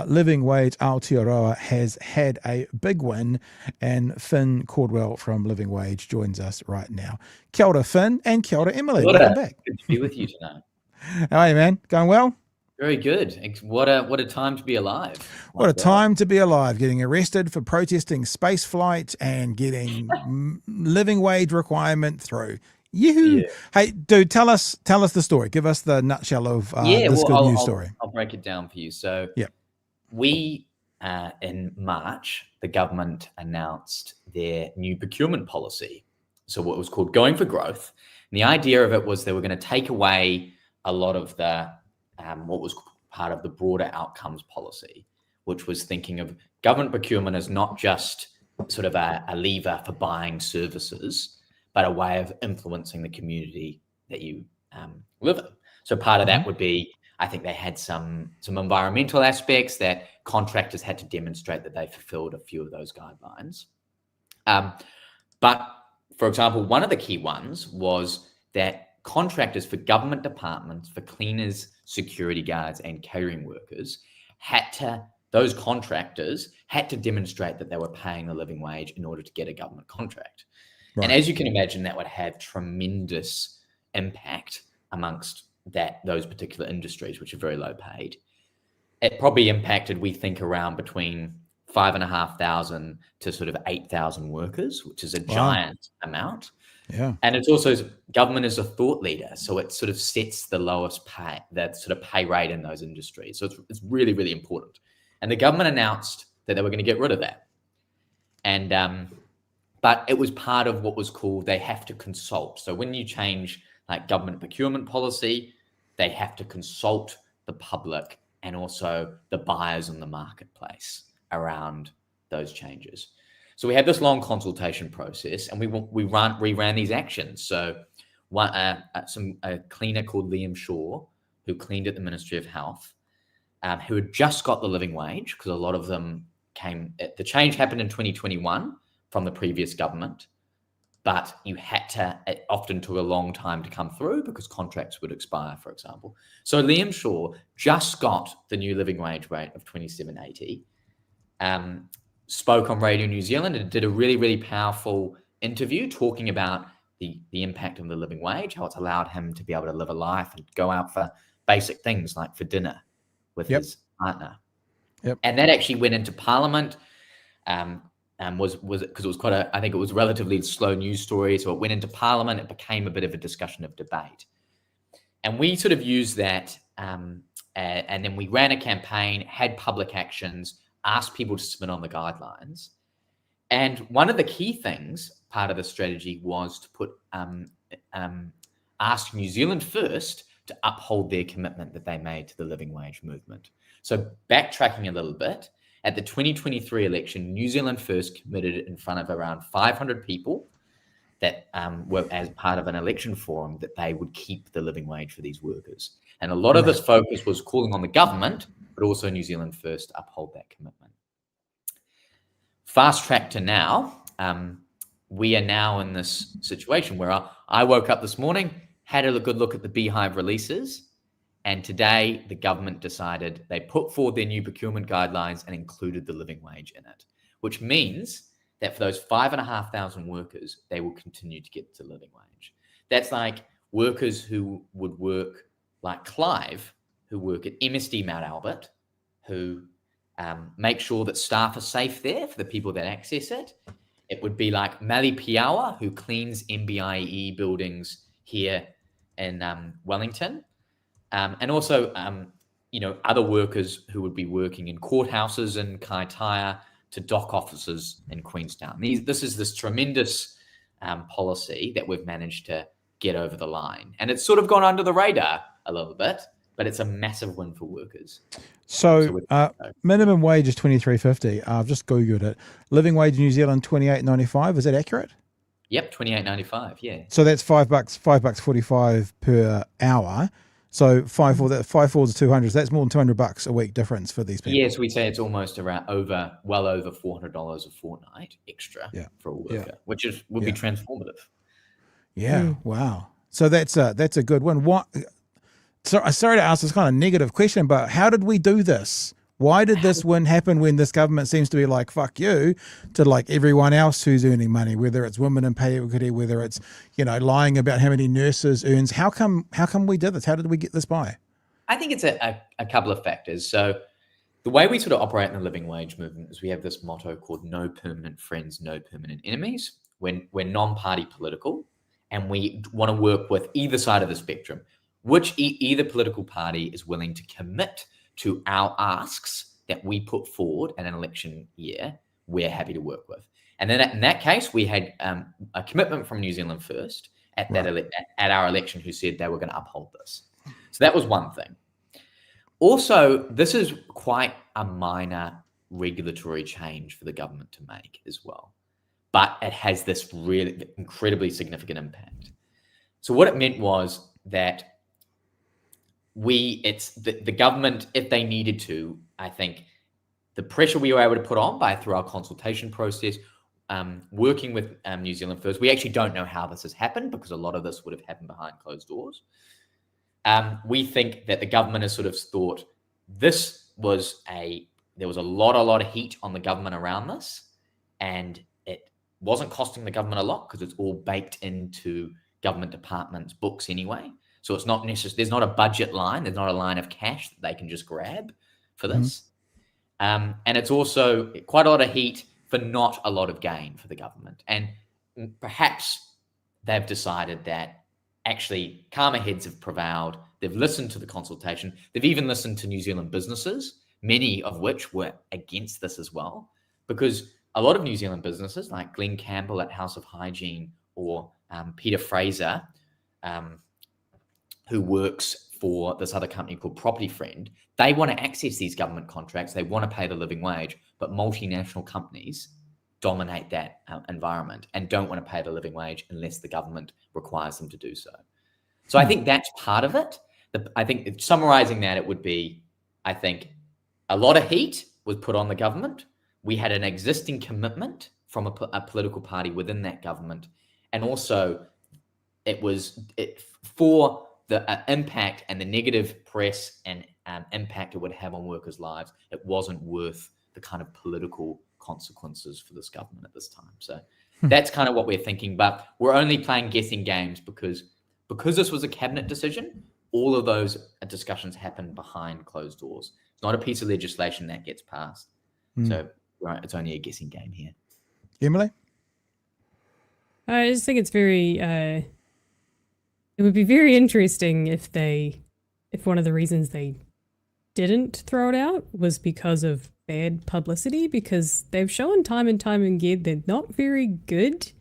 Living Wage Aotearoa has had a big win, and Finn Cordwell from Living Wage joins us right now. Kia ora, Finn, and kia ora, Emily. Welcome back. Good to be with you tonight. How are you, man? Going well? Very good. What a time to be alive. What a time to be alive, getting arrested for protesting space flight and getting living wage requirement through. Yoo-hoo. Yeah. Hey, dude, tell us the story. Give us the nutshell of this good news story. I'll break it down for you. So Yep. we, in March, the government announced their new procurement policy. So what was called Going for Growth. And the idea of it was they were going to take away a lot of the what was part of the broader outcomes policy, which was thinking of government procurement as not just sort of a lever for buying services, but a way of influencing the community that you live in. So part of that would be, I think they had some environmental aspects that contractors had to demonstrate that they fulfilled a few of those guidelines. But for example, one of the key ones was that contractors for government departments, for cleaners, security guards, and catering workers those contractors had to demonstrate that they were paying the living wage in order to get a government contract. Right. And as you can imagine, that would have tremendous impact amongst those particular industries, which are very low paid. It probably impacted, we think, around between 5,500 to sort of 8,000 workers, which is a giant amount. Yeah. And it's also, government is a thought leader. So it sort of sets the lowest pay, that sort of pay rate in those industries. So it's really, really important. And the government announced that they were going to get rid of that. And, but it was part of what was called, they have to consult. So when you change like government procurement policy, they have to consult the public and also the buyers in the marketplace around those changes. So we had this long consultation process, and we ran these actions. So a cleaner called Liam Shaw, who cleaned at the Ministry of Health, who had just got the living wage, because a lot of them the change happened in 2021 from the previous government. but you had to, it often took a long time to come through because contracts would expire, for example. So Liam Shaw just got the new living wage rate of $27.80, spoke on Radio New Zealand and did a really, really powerful interview talking about the impact of the living wage, how it's allowed him to be able to live a life and go out for basic things like for dinner with his partner. And that actually went into Parliament. Was because it was quite I think it was a relatively slow news story. So it went into Parliament. It became a bit of a discussion of debate. And we sort of used that. And then we ran a campaign, had public actions, asked people to submit on the guidelines. And one of the key things, part of the strategy, was to put ask New Zealand First to uphold their commitment that they made to the living wage movement. So backtracking a little bit, at the 2023 election, New Zealand First committed in front of around 500 people that were as part of an election forum that they would keep the living wage for these workers. And a lot of this focus was calling on the government, but also New Zealand First to uphold that commitment. Fast track to now, we are now in this situation where I woke up this morning, had a good look at the Beehive releases, and today the government decided they put forward their new procurement guidelines and included the living wage in it, which means that for those 5,500 workers, they will continue to get the living wage. That's like workers who would work like Clive, who work at MSD Mount Albert, who make sure that staff are safe there for the people that access it. It would be like Mali Piawa, who cleans MBIE buildings here in Wellington. And also, other workers who would be working in courthouses in Kaitaia to dock officers in Queenstown. This is this tremendous policy that we've managed to get over the line. And it's sort of gone under the radar a little bit, but it's a massive win for workers. So minimum wage is $23.50. I've just Googled it. Living wage in New Zealand, $28.95. Is that accurate? Yep, $28.95. Yeah. So that's $5.45 per hour. So 5 4s to 200. So that's more than $200 a week difference for these people. Yes, we say it's almost around well over $400 a fortnight extra for a worker, which would be transformative. Yeah. Wow. So that's a good one. Sorry to ask this kind of negative question, but how did we do this? Why did this win happen when this government seems to be like, fuck you, to like everyone else who's earning money, whether it's women in pay equity, whether it's, lying about how many nurses earns. How come we did this? How did we get this by? I think it's a couple of factors. So the way we sort of operate in the living wage movement is we have this motto called no permanent friends, no permanent enemies. We're non-party political and we want to work with either side of the spectrum, which either political party is willing to commit to our asks that we put forward in an election year, we're happy to work with. And then in that case, we had a commitment from New Zealand First at our election who said they were going to uphold this. So that was one thing. Also, this is quite a minor regulatory change for the government to make as well. But it has this really incredibly significant impact. So what it meant was that the government, if they needed to, I think the pressure we were able to put on through our consultation process, working with New Zealand First, we actually don't know how this has happened because a lot of this would have happened behind closed doors. We think that the government has sort of thought there was a lot of heat on the government around this, and it wasn't costing the government a lot because it's all baked into government departments' books anyway. So it's not necessarily, there's not a budget line, there's not a line of cash that they can just grab for this. And it's also quite a lot of heat for not a lot of gain for the government. And perhaps they've decided that actually calmer heads have prevailed. They've listened to the consultation. They've even listened to New Zealand businesses, many of which were against this as well, because a lot of New Zealand businesses like Glenn Campbell at House of Hygiene or Peter Fraser, who works for this other company called Property Friend, they want to access these government contracts. They want to pay the living wage, but multinational companies dominate that environment and don't want to pay the living wage unless the government requires them to do so. So I think that's part of it. I think summarizing that, it would be, I think a lot of heat was put on the government. We had an existing commitment from a political party within that government. and also for the impact and the negative press and impact it would have on workers' lives, it wasn't worth the kind of political consequences for this government at this time. So that's kind of what we're thinking, but we're only playing guessing games because this was a cabinet decision. All of those discussions happen behind closed doors. It's not a piece of legislation that gets passed. So it's only a guessing game here. Emily? I just think it's very, it would be very interesting if one of the reasons they didn't throw it out was because of bad publicity, because they've shown time and time again they're not very good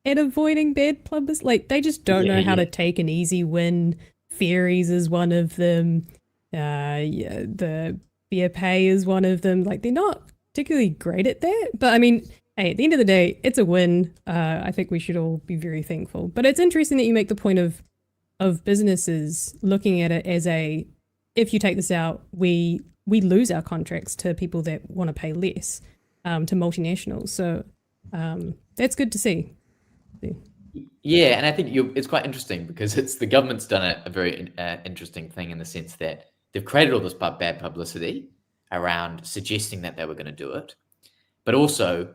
at avoiding bad publicity. Like, they just don't know how to take an easy win. Ferries is one of them. The beer pay is one of them. Like, they're not particularly great at that. But I mean, hey, at the end of the day, it's a win. I think we should all be very thankful. But it's interesting that you make the point of businesses looking at it as if you take this out, we lose our contracts to people that want to pay less, to multinationals. So that's good to see. Yeah, and I think it's quite interesting because the government's done a very interesting thing in the sense that they've created all this bad publicity around suggesting that they were going to do it, but also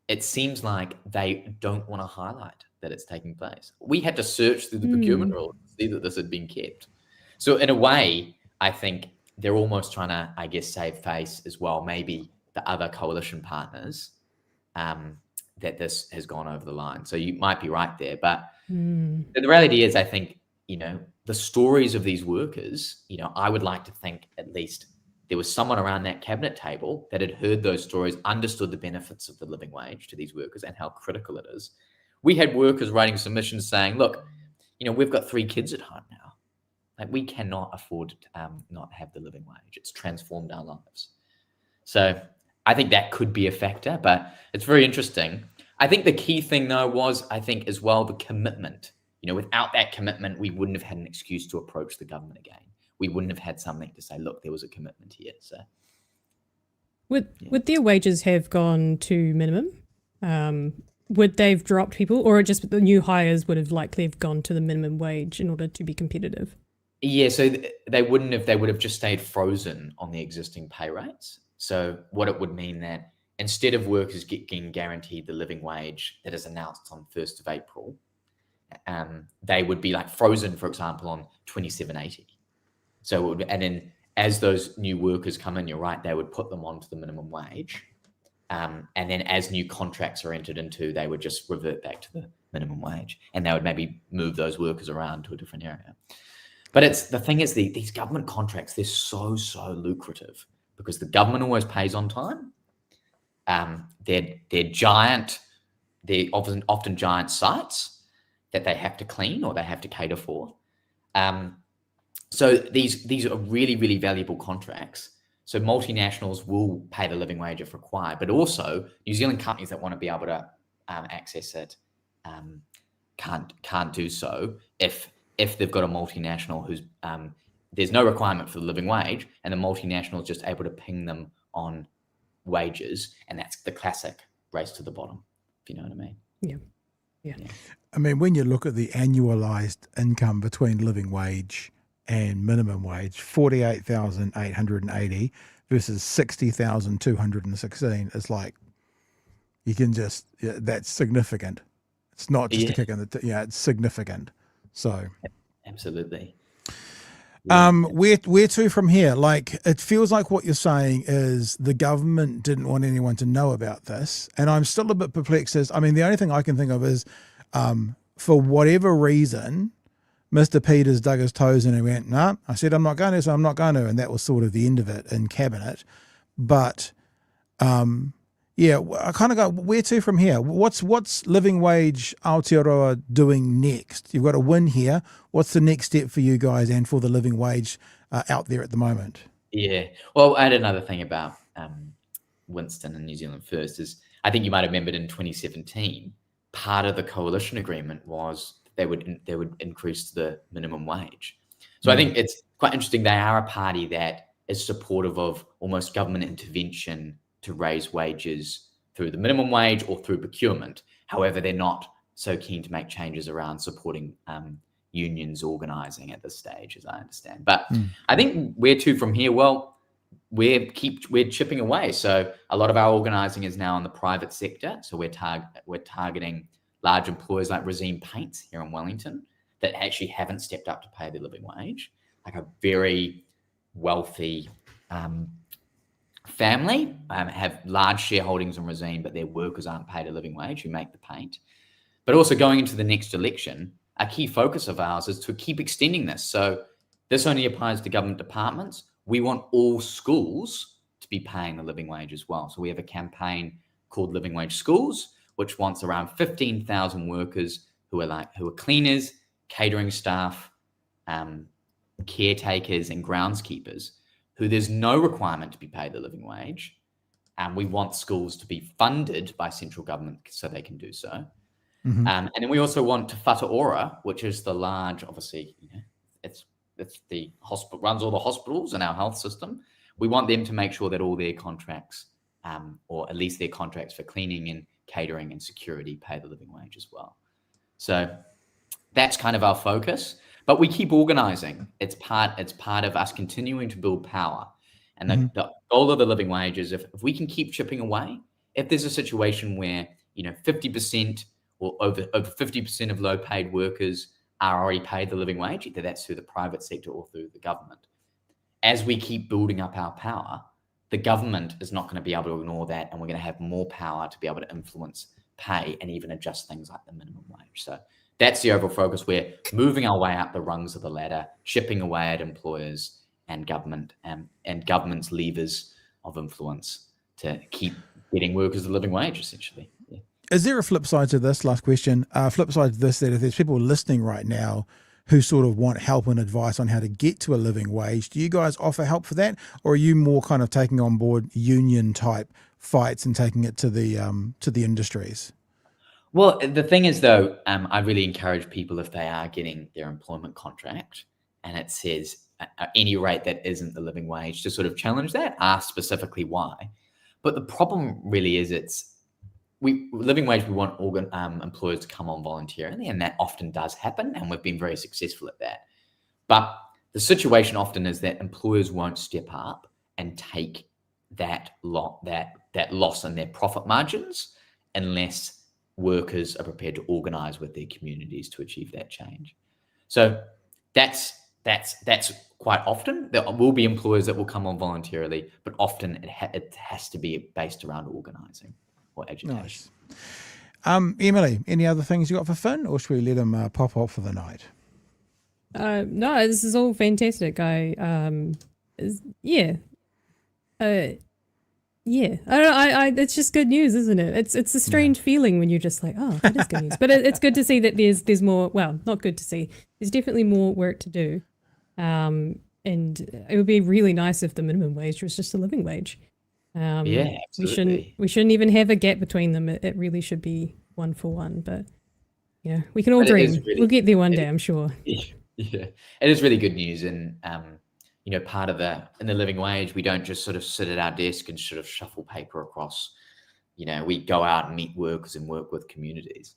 it seems like they don't want to highlight that it's taking place. We had to search through the procurement rules to see that this had been kept. So in a way, I think they're almost trying to, I guess, save face as well. Maybe the other coalition partners, that this has gone over the line. So you might be right there. But the reality is, I think, the stories of these workers, I would like to think at least there was someone around that cabinet table that had heard those stories, understood the benefits of the living wage to these workers and how critical it is. We had workers writing submissions saying, look, we've got 3 kids at home now. Like, we cannot afford to not have the living wage. It's transformed our lives. So I think that could be a factor, but it's very interesting. I think the key thing, though, was, I think, as well, the commitment. Without that commitment, we wouldn't have had an excuse to approach the government again. We wouldn't have had something to say, look, there was a commitment here. So would their wages have gone to minimum? Would they've dropped people, or just the new hires would have likely have gone to the minimum wage in order to be competitive? Yeah, so they wouldn't have. They would have just stayed frozen on the existing pay rates. So what it would mean that instead of workers getting guaranteed the living wage that is announced on 1st of April, they would be like frozen, for example, on 27.80. So and then as those new workers come in, you're right, they would put them onto the minimum wage. And then as new contracts are entered into, they would just revert back to the minimum wage, and they would maybe move those workers around to a different area. But the thing is, these government contracts, they're so lucrative because the government always pays on time. They're giant. They're often giant sites that they have to clean or they have to cater for. So these are really valuable contracts. So multinationals will pay the living wage if required, but also New Zealand companies that want to be able to access it can't do so if they've got a multinational who's there's no requirement for the living wage, and the multinational is just able to ping them on wages, and that's the classic race to the bottom, if you know what I mean. Yeah. I mean, when you look at the annualized income between living wage and minimum wage, 48,880 versus 60,216, it's like you can just that's significant. It's not just a kick in the it's significant. So absolutely. Where to from here? Like, it feels like what you're saying is the government didn't want anyone to know about this, and I'm still a bit perplexed. The only thing I can think of is, for whatever reason, Mr. Peters dug his toes in and went, "No, I said I'm not going to, so I'm not going to," and that was sort of the end of it in cabinet. But I kind of go, where to from here? What's Living Wage Aotearoa doing next? You've got a win here. What's the next step for you guys and for the living wage out there at the moment? Yeah. Well, I had another thing about Winston and New Zealand First is, I think you might have remembered in 2017, part of the coalition agreement was they would increase the minimum wage. So I think it's quite interesting. They are a party that is supportive of almost government intervention to raise wages through the minimum wage or through procurement. However, they're not so keen to make changes around supporting unions organising at this stage, as I understand. But I think where to from here? Well, we're chipping away. So a lot of our organising is now in the private sector. So we're targeting large employers like Resine Paints here in Wellington that actually haven't stepped up to pay their living wage, like a very wealthy family, have large shareholdings in Resine, but their workers aren't paid a living wage who make the paint. But also going into the next election, a key focus of ours is to keep extending this. So this only applies to government departments. We want all schools to be paying the living wage as well. So we have a campaign called Living Wage Schools, which wants around 15,000 workers who are cleaners, catering staff, caretakers and groundskeepers who there's no requirement to be paid the living wage. And we want schools to be funded by central government so they can do so. And then we also want Te Whatu Ora, which is the large, obviously, it's the hospital, runs all the hospitals in our health system. We want them to make sure that all their contracts, or at least their contracts for cleaning and catering and security, pay the living wage as well. So that's kind of our focus. But we keep organising. It's part of us continuing to build power. And the goal of the living wage is if we can keep chipping away, if there's a situation where 50% or over 50% of low-paid workers are already paid the living wage, either that's through the private sector or through the government. As we keep building up our power, the government is not going to be able to ignore that, and we're going to have more power to be able to influence pay and even adjust things like the minimum wage. So that's the overall focus. We're moving our way up the rungs of the ladder, chipping away at employers and government and government's levers of influence to keep getting workers a living wage, essentially. Yeah. Is there a flip side to this? Last question. Flip side to this, that if there's people listening right now who sort of want help and advice on how to get to a living wage, do you guys offer help for that? Or are you more kind of taking on board union type fights and taking it to the industries? Well, the thing is, though, I really encourage people, if they are getting their employment contract and it says any rate that isn't the living wage, to sort of challenge that, ask specifically why. But the problem really is living wage, we want employers to come on voluntarily, and that often does happen, and we've been very successful at that. But the situation often is that employers won't step up and take that loss in their profit margins unless workers are prepared to organise with their communities to achieve that change. So that's quite often. There will be employers that will come on voluntarily, but often it has to be based around organising or agitation. Nice. Emily, any other things you got for Finn, or should we let him pop off for the night? No, this is all fantastic. It's just good news, isn't it? It's a strange feeling when you're just like, oh, that is good news. But it's good to see that there's more. Well, not good to see. There's definitely more work to do. And it would be really nice if the minimum wage was just a living wage. Absolutely. We shouldn't even have a gap between them. It really should be one for one. But we can all dream. We'll get there one day, I'm sure. Yeah, it is really good news. And part of in the living wage, we don't just sort of sit at our desk and sort of shuffle paper across. We go out and meet workers and work with communities.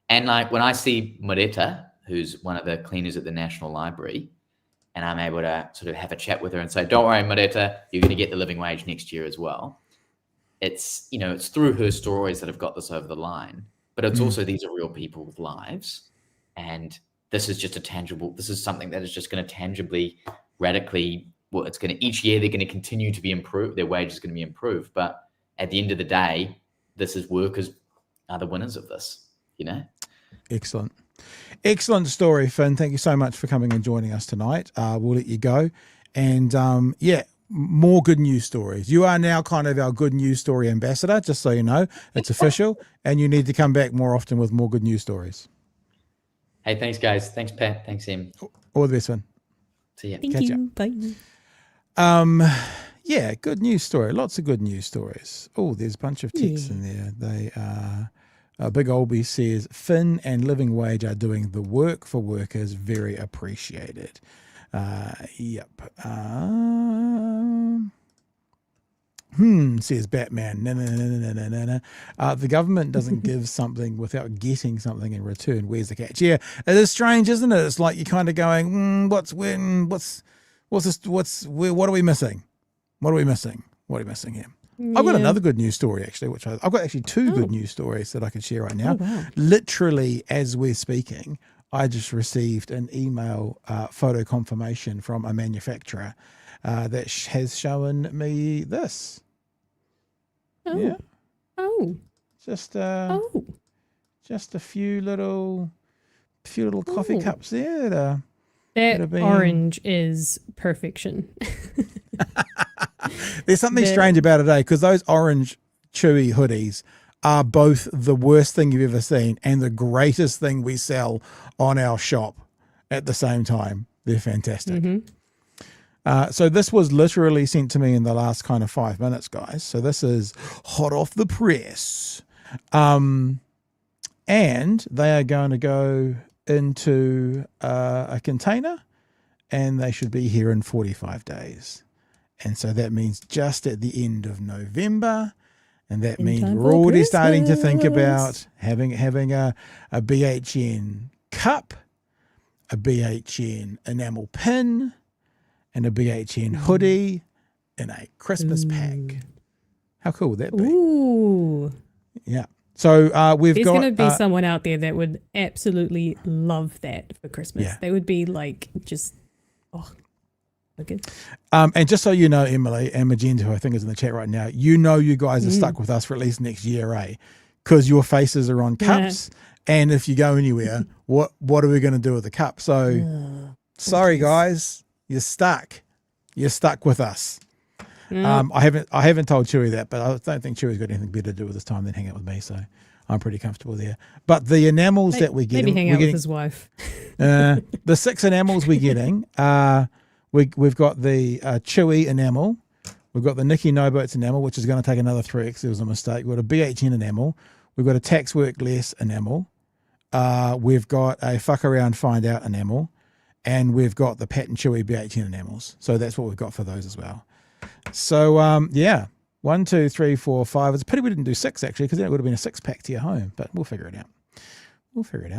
And like when I see Mareta, who's one of the cleaners at the National Library, and I'm able to sort of have a chat with her and say, don't worry, Mareta, you're going to get the living wage next year as well. It's through her stories that have got this over the line, but it's also, these are real people with lives. And this is just this is something that is just going to tangibly, radically, each year they're going to continue to be improved. Their wage is going to be improved. But at the end of the day, workers are the winners of this, Excellent story, Finn. Thank you so much for coming and joining us tonight. We'll let you go. And more good news stories. You are now kind of our good news story ambassador, just so you know. It's official, and you need to come back more often with more good news stories. Hey, thanks, guys. Thanks, Pat. Thanks, Em. All the best, Finn. See ya. Thank you. Bye. Good news story. Lots of good news stories. Oh, there's a bunch of texts in there. They are... Big Olby says, Finn and Living Wage are doing the work for workers. Very appreciated. Yep. says Batman. No, no, no, no, no, no, no. The government doesn't give something without getting something in return. Where's the catch? Yeah, it is strange, isn't it? It's like you're kind of going, what are we missing? What are we missing? What are we missing here? Yeah. I've got another good news story, actually, which I've got actually two good news stories that I can share right now. Oh, wow. Literally, as we're speaking, I just received an email photo confirmation from a manufacturer that has shown me this. Oh. Yeah. Oh. Just Oh. just a few little coffee cups there. That orange is perfection. There's something strange about it, because those orange Chewie hoodies are both the worst thing you've ever seen and the greatest thing we sell on our shop at the same time. They're fantastic. So this was literally sent to me in the last kind of 5 minutes, guys. So this is hot off the press. And they are going to go into a container, and they should be here in 45 days. And so that means just at the end of November. And that means we're already starting to think about having a BHN cup, a BHN enamel pin, and a BHN hoodie in a Christmas pack. How cool would that be? Ooh. Yeah. So There's going to be someone out there that would absolutely love that for Christmas. Yeah. They would be like, just, okay. And just so you know, Emily and Magenta, who I think is in the chat right now, you guys are stuck with us for at least next year, eh? Because your faces are on cups, and if you go anywhere, what are we going to do with the cup? So, sorry guys, you're stuck. You're stuck with us. I haven't told Chewie that, but I don't think Chewie's got anything better to do with his time than hang out with me, so I'm pretty comfortable there. But the enamels that we're getting, maybe hang out with his wife. the 6 enamels we're getting, we've got the Chewie enamel, we've got the Nikki No Boats enamel, which is going to take another 3 weeks. There was a mistake. We've got a BHN enamel, we've got a tax work less enamel, we've got a fuck around find out enamel, and we've got the Pat and Chewie BHN enamels. So that's what we've got for those as well. So, yeah, 1, 2, 3, 4, 5. It's a pity we didn't do 6, actually, because then it would have been a 6-pack to your home, but we'll figure it out.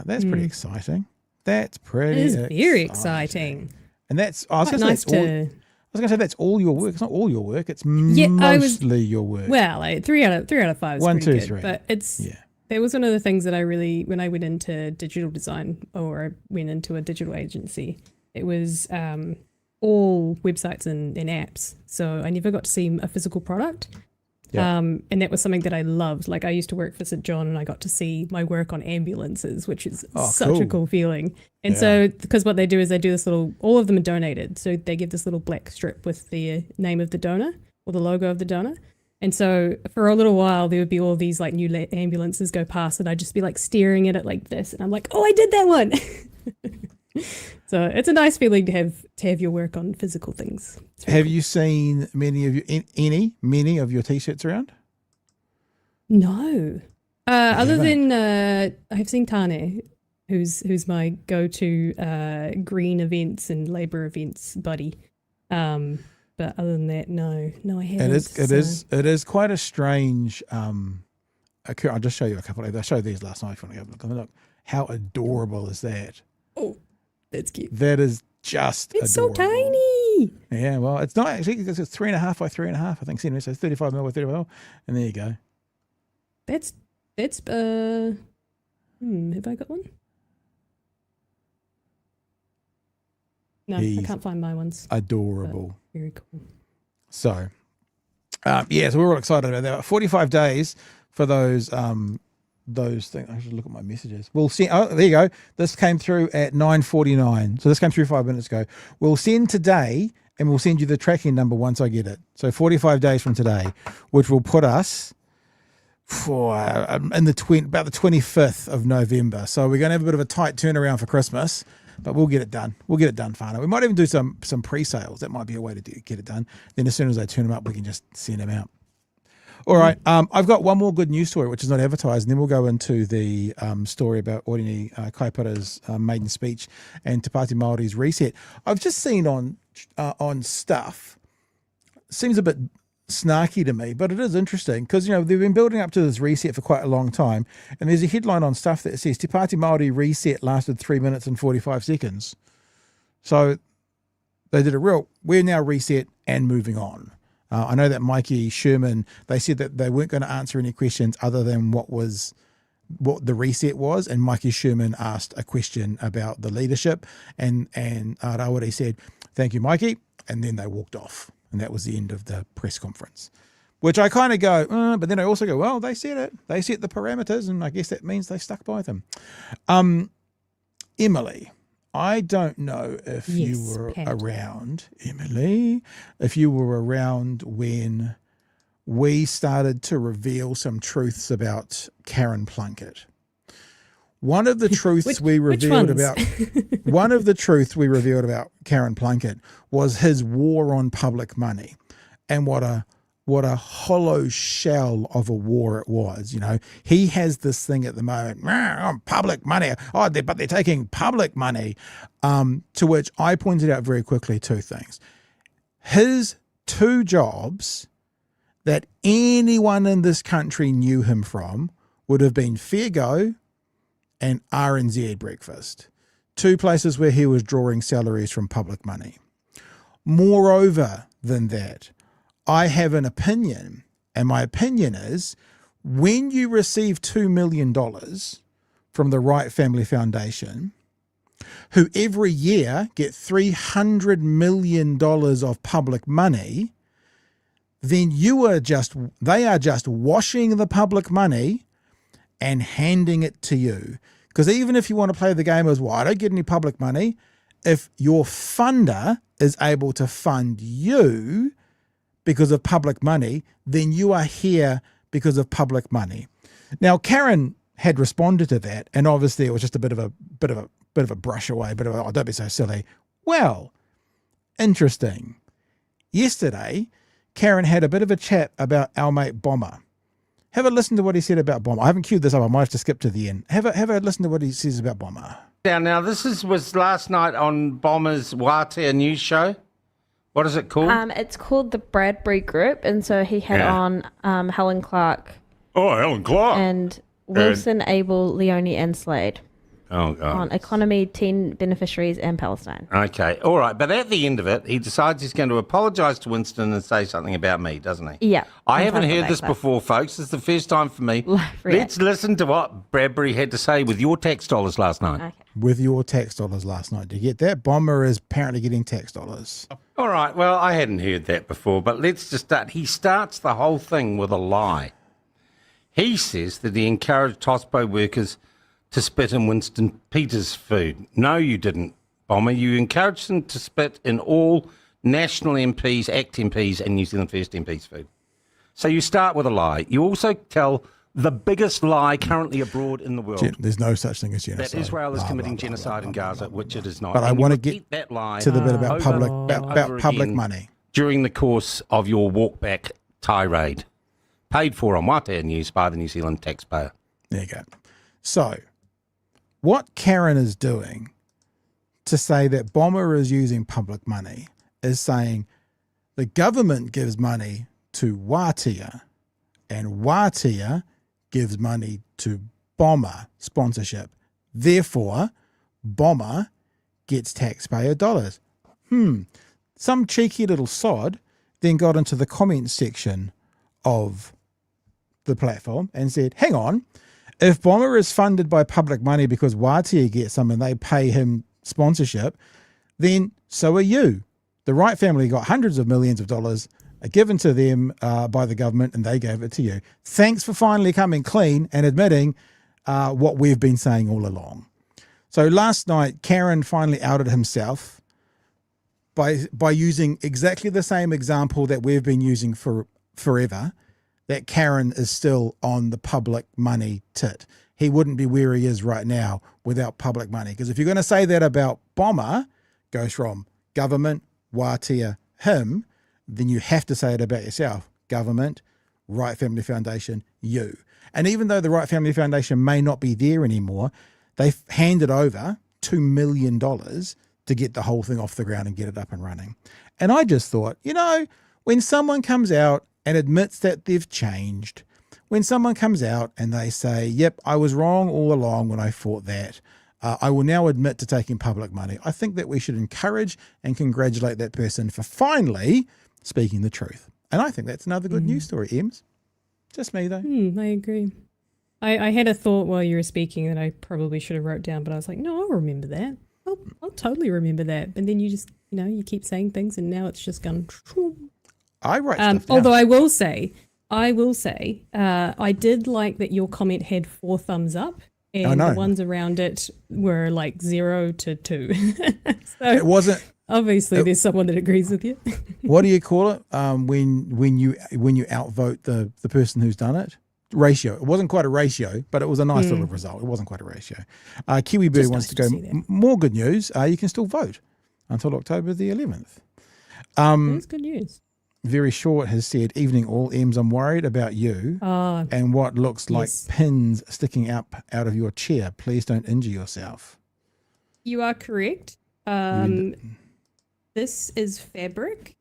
That's pretty exciting. That's pretty It is very exciting. And that's, I was going nice to say, that's all your work. It's not all your work. It's mostly your work. Well, like 3 out of 5 is 1, pretty 2, good, 3. but that was one of the things that I really, when I went into digital design, or I went into a digital agency, it was all websites and apps. So I never got to see a physical product. Yeah. And that was something that I loved. Like, I used to work for St. John, and I got to see my work on ambulances, which is such a cool feeling. And so, because what they do is they do this little, all of them are donated. So they give this little black strip with the name of the donor or the logo of the donor. And so for a little while, there would be all these like new ambulances go past, and I'd just be like staring at it like this. And I'm like, oh, I did that one. So it's a nice feeling to have your work on physical things. Have you seen many of your t-shirts around? No. Other than I've seen Tane, who's my go-to green events and labour events buddy. But other than that, no, I haven't. It is quite a strange. I'll just show you a couple of. I showed these last night. If you want to have a look. How adorable is that? Oh, that's cute. That is just. It's adorable. so tiny. Yeah, well, it's not actually because it's 3.5 by 3.5. I think centimeters, so 35 mil by 35 mil, and there you go. That's have I got one? No, I can't find my ones. Adorable. Very cool. So, so we're all excited about that. 45 days for those things. I should look at my messages. We'll send. Oh, there you go. This came through at 9:49. So this came through 5 minutes ago. We'll send today, and we'll send you the tracking number once I get it. So 45 days from today, which will put us for about the 25th of November. So we're going to have a bit of a tight turnaround for Christmas. But we'll get it done. We'll get it done, Fana. We might even do some pre-sales. That might be a way to get it done. Then as soon as they turn them up, we can just send them out. All right. I've got one more good news story, which is not advertised, and then we'll go into the story about Oriini Kaipara's maiden speech and Te Pāti Māori's reset. I've just seen on stuff, seems a bit snarky to me, but it is interesting because, they've been building up to this reset for quite a long time. And there's a headline on Stuff that says Te Pāti Māori reset lasted 3 minutes and 45 seconds. So they did we're now reset and moving on. I know that Mikey Sherman, they said that they weren't going to answer any questions other than what the reset was, and Mikey Sherman asked a question about the leadership, and Rawiri said, "Thank you, Mikey," and then they walked off, and that was the end of the press conference. Which I kind of go, but then I also go, well, they said it. They set the parameters, and I guess that means they stuck by them. Emily, I don't know if you were around, Emily, if you were around when we started to reveal some truths about Karen Plunkett. One of the truths we revealed about Karen Plunkett was his war on public money, and what a hollow shell of a war it was. He has this thing at the moment, on public money. But they're taking public money. To which I pointed out very quickly two things. His two jobs that anyone in this country knew him from would have been Fair Go and RNZ Breakfast, two places where he was drawing salaries from public money. Moreover than that, I have an opinion, and my opinion is when you receive $2 million from the Wright Family Foundation, who every year get $300 million of public money, then they are just washing the public money and handing it to you. Because even if you want to play the game as, well, I don't get any public money, if your funder is able to fund you because of public money, then you are here because of public money. Now, Karen had responded to that, and obviously it was just a bit of a brush away, oh, don't be so silly. Well, interesting. Yesterday, Karen had a bit of a chat about our mate Bomber. Have a listen to what he said about Bomber. I haven't queued this up. I might have to skip to the end. Have a listen to what he says about Bomber. Now this was last night on Bomber's Wātea news show. What is it called? It's called the Bradbury Group, and so he had on Helen Clark. Oh, Helen Clark. And Wilson, Abel, Leone, and Slade. Oh, God. On economy, 10 beneficiaries, and Palestine. Okay, all right. But at the end of it, he decides he's going to apologise to Winston and say something about me, doesn't he? Yeah. I haven't heard this before, folks. It's the first time for me. Let's listen to what Bradbury had to say with your tax dollars last night. Okay. With your tax dollars last night. Do you get that? Bomber is apparently getting tax dollars. All right, well, I hadn't heard that before, but let's just start. He starts the whole thing with a lie. He says that he encouraged Tospo workers to spit in Winston Peters' food. No, you didn't, Bomber. You encouraged them to spit in all National MPs, ACT MPs, and New Zealand First MPs' food. So you start with a lie. You also tell the biggest lie currently abroad in the world. There's no such thing as genocide. That Israel is committing genocide in Gaza, which it is not. But I want to get that lie to the bit about public money. During the course of your walkback tirade, paid for on Wātea News by the New Zealand taxpayer. There you go. So, what Karen is doing to say that Bomber is using public money is saying the government gives money to Wātea and Wātea gives money to Bomber sponsorship. Therefore, Bomber gets taxpayer dollars. Some cheeky little sod then got into the comments section of the platform and said, hang on, if Bomber is funded by public money because Wātea gets some and they pay him sponsorship, then so are you. The Wright family got hundreds of millions of dollars given to them by the government and they gave it to you. Thanks for finally coming clean and admitting what we've been saying all along. So last night, Karen finally outed himself by using exactly the same example that we've been using for forever, that Karen is still on the public money tit. He wouldn't be where he is right now without public money. Because if you're going to say that about Bomber, goes from government, Wātea, him, then you have to say it about yourself. Government, Wright Family Foundation, you. And even though the Wright Family Foundation may not be there anymore, they've handed over $2 million to get the whole thing off the ground and get it up and running. And I just thought, when someone comes out and admits that they've changed. When someone comes out and they say, yep, I was wrong all along when I thought that, I will now admit to taking public money, I think that we should encourage and congratulate that person for finally speaking the truth. And I think that's another good news story, Ems. Just me, though. I agree. I had a thought while you were speaking that I probably should have wrote down, but I was like, no, I'll remember that. I'll totally remember that. And then you just, you keep saying things and now it's just gone. I write stuff down. Although I will say, I did like that your comment had 4 thumbs up and the ones around it were like 0 to 2. So it wasn't. Obviously, there's someone that agrees with you. What do you call it when you outvote the person who's done it? Ratio. It wasn't quite a ratio, but it was a nice little result. It wasn't quite a ratio. Kiwi Bird wants to go more good news. You can still vote until October the 11th. That's good news. Very Short has said, evening all, Ems, I'm worried about you and what looks like pins sticking up out of your chair. Please don't injure yourself. You are correct. This is fabric,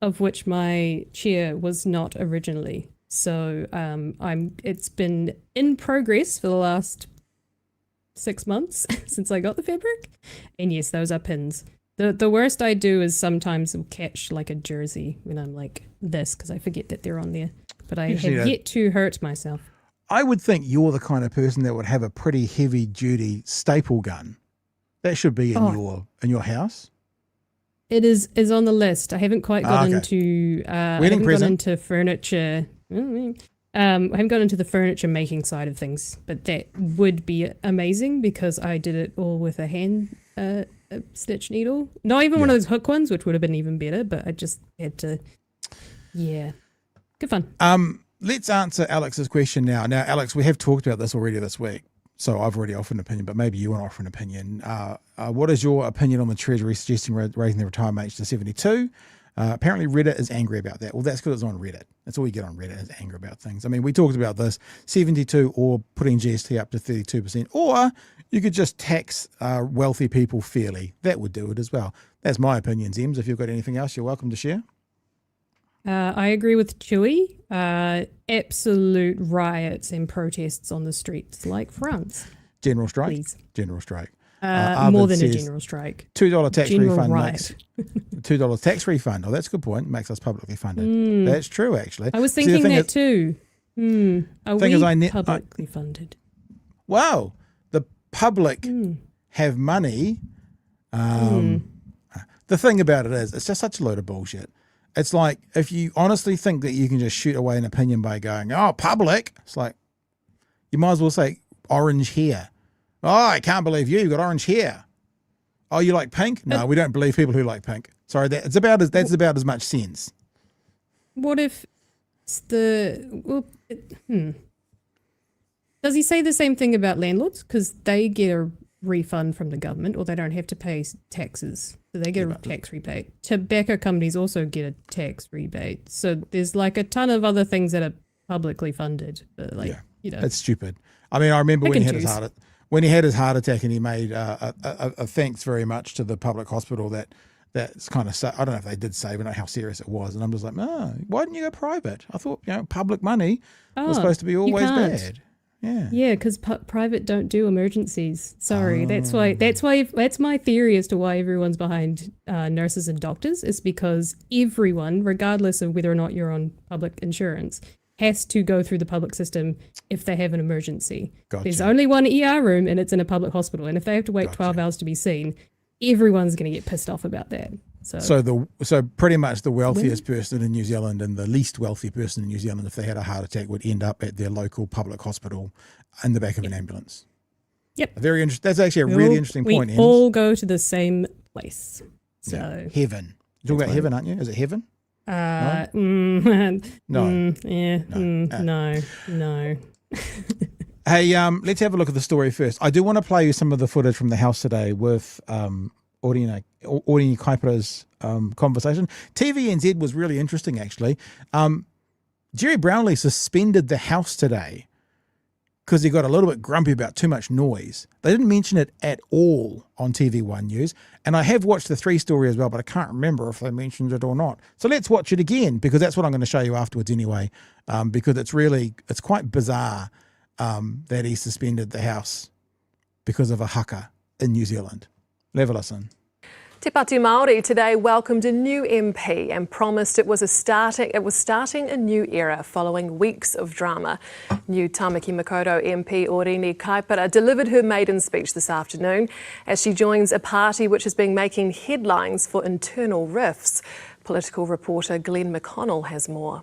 of which my chair was not originally. So it's been in progress for the last 6 months since I got the fabric. And yes, those are pins. The worst I do is sometimes I'll catch like a jersey when I'm like this because I forget that they're on there. But I have yet to hurt myself. I would think you're the kind of person that would have a pretty heavy duty staple gun. That should be in your house. It is on the list. I haven't quite got into into furniture. I haven't got into the furniture making side of things, but that would be amazing because I did it all with a hand stitch needle. Not even one of those hook ones, which would have been even better, but I just had to. Yeah, good fun. Let's answer Alex's question now. Now, Alex, we have talked about this already this week, so I've already offered an opinion, but maybe you want to offer an opinion. What is your opinion on the Treasury suggesting raising the retirement age to 72? Apparently Reddit is angry about that. Well, that's because it's on Reddit. That's all you get on Reddit is anger about things. I mean, we talked about this, 72 or putting GST up to 32%, or you could just tax wealthy people fairly. That would do it as well. That's my opinion, Ems. If you've got anything else, you're welcome to share. I agree with Chewie. Absolute riots and protests on the streets like France. General strike? Please. General strike. More than a general strike. $2 tax refund riot. $2 tax refund. Oh, that's a good point. Makes us publicly funded. That's true, actually. I was thinking that too. Are we publicly funded? Wow. The public have money. The thing about it is, it's just such a load of bullshit. It's like, if you honestly think that you can just shoot away an opinion by going, oh, public, it's like, you might as well say orange hair. Oh, I can't believe you've got orange hair. Oh, you like pink? No, we don't believe people who like pink. Sorry, that's about as much sense. What if does he say the same thing about landlords? Because they get a refund from the government, or they don't have to pay taxes, so they get a tax rebate. Tobacco companies also get a tax rebate. So there's like a ton of other things that are publicly funded, but it's stupid. I mean, I remember when he had his heart attack and he made a thanks very much to the public hospital that's kind of, I don't know if they did say, but not how serious it was. And I'm just like, why didn't you go private? I thought, public money was supposed to be always bad. Yeah, because private don't do emergencies. Sorry, that's my theory as to why everyone's behind nurses and doctors, is because everyone, regardless of whether or not you're on public insurance, has to go through the public system if they have an emergency. Gotcha. There's only one ER room and it's in a public hospital, and if they have to wait 12 hours to be seen, everyone's going to get pissed off about that. So pretty much the wealthiest person in New Zealand and the least wealthy person in New Zealand, if they had a heart attack, would end up at their local public hospital in the back of an ambulance. Yep. Very interesting. That's actually a really interesting point. We all go to the same place. So heaven. You're talking about heaven, aren't you? Is it heaven? No. Hey, let's have a look at the story first. I do want to play you some of the footage from the House today with Oriini Kaipara's conversation. TVNZ was really interesting, actually. Gerry Brownlee suspended the House today because he got a little bit grumpy about too much noise. They didn't mention it at all on TV1 News. And I have watched the 3 story as well, but I can't remember if they mentioned it or not. So let's watch it again, because that's what I'm going to show you afterwards anyway, because it's quite bizarre that he suspended the House because of a haka in New Zealand. Have a listen. Te Pāti Māori today welcomed a new MP and promised it was starting a new era following weeks of drama. New Tamaki Makaurau MP Oriini Kaipara delivered her maiden speech this afternoon as she joins a party which has been making headlines for internal rifts. Political reporter Glenn McConnell has more.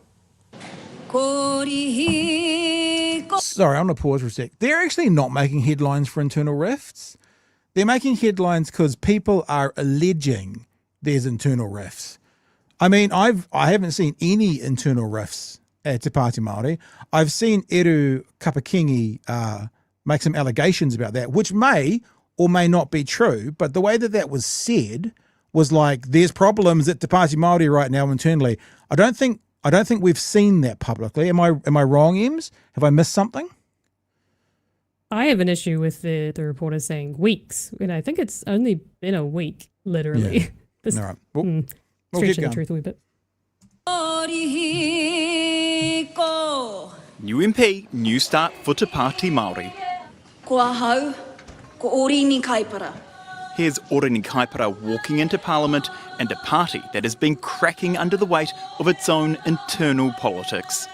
Sorry, I'm going to pause for a sec. They're actually not making headlines for internal rifts. They're making headlines because people are alleging there's internal rifts. I mean, I haven't seen any internal rifts at Te Pāti Māori. I've seen Eru Kapakingi make some allegations about that, which may or may not be true. But the way that was said was like, there's problems at Te Pāti Māori right now internally. I don't think we've seen that publicly. Am I wrong, Ems? Have I missed something? I have an issue with the reporter saying weeks. And I think it's only been a week, literally. Yeah. All right. We'll stretching the truth a wee bit. New MP, new start for Te Pāti Māori. Kua hau, ko Oriini Kaipara. Here's Oriini Kaipara walking into Parliament and a party that has been cracking under the weight of its own internal politics.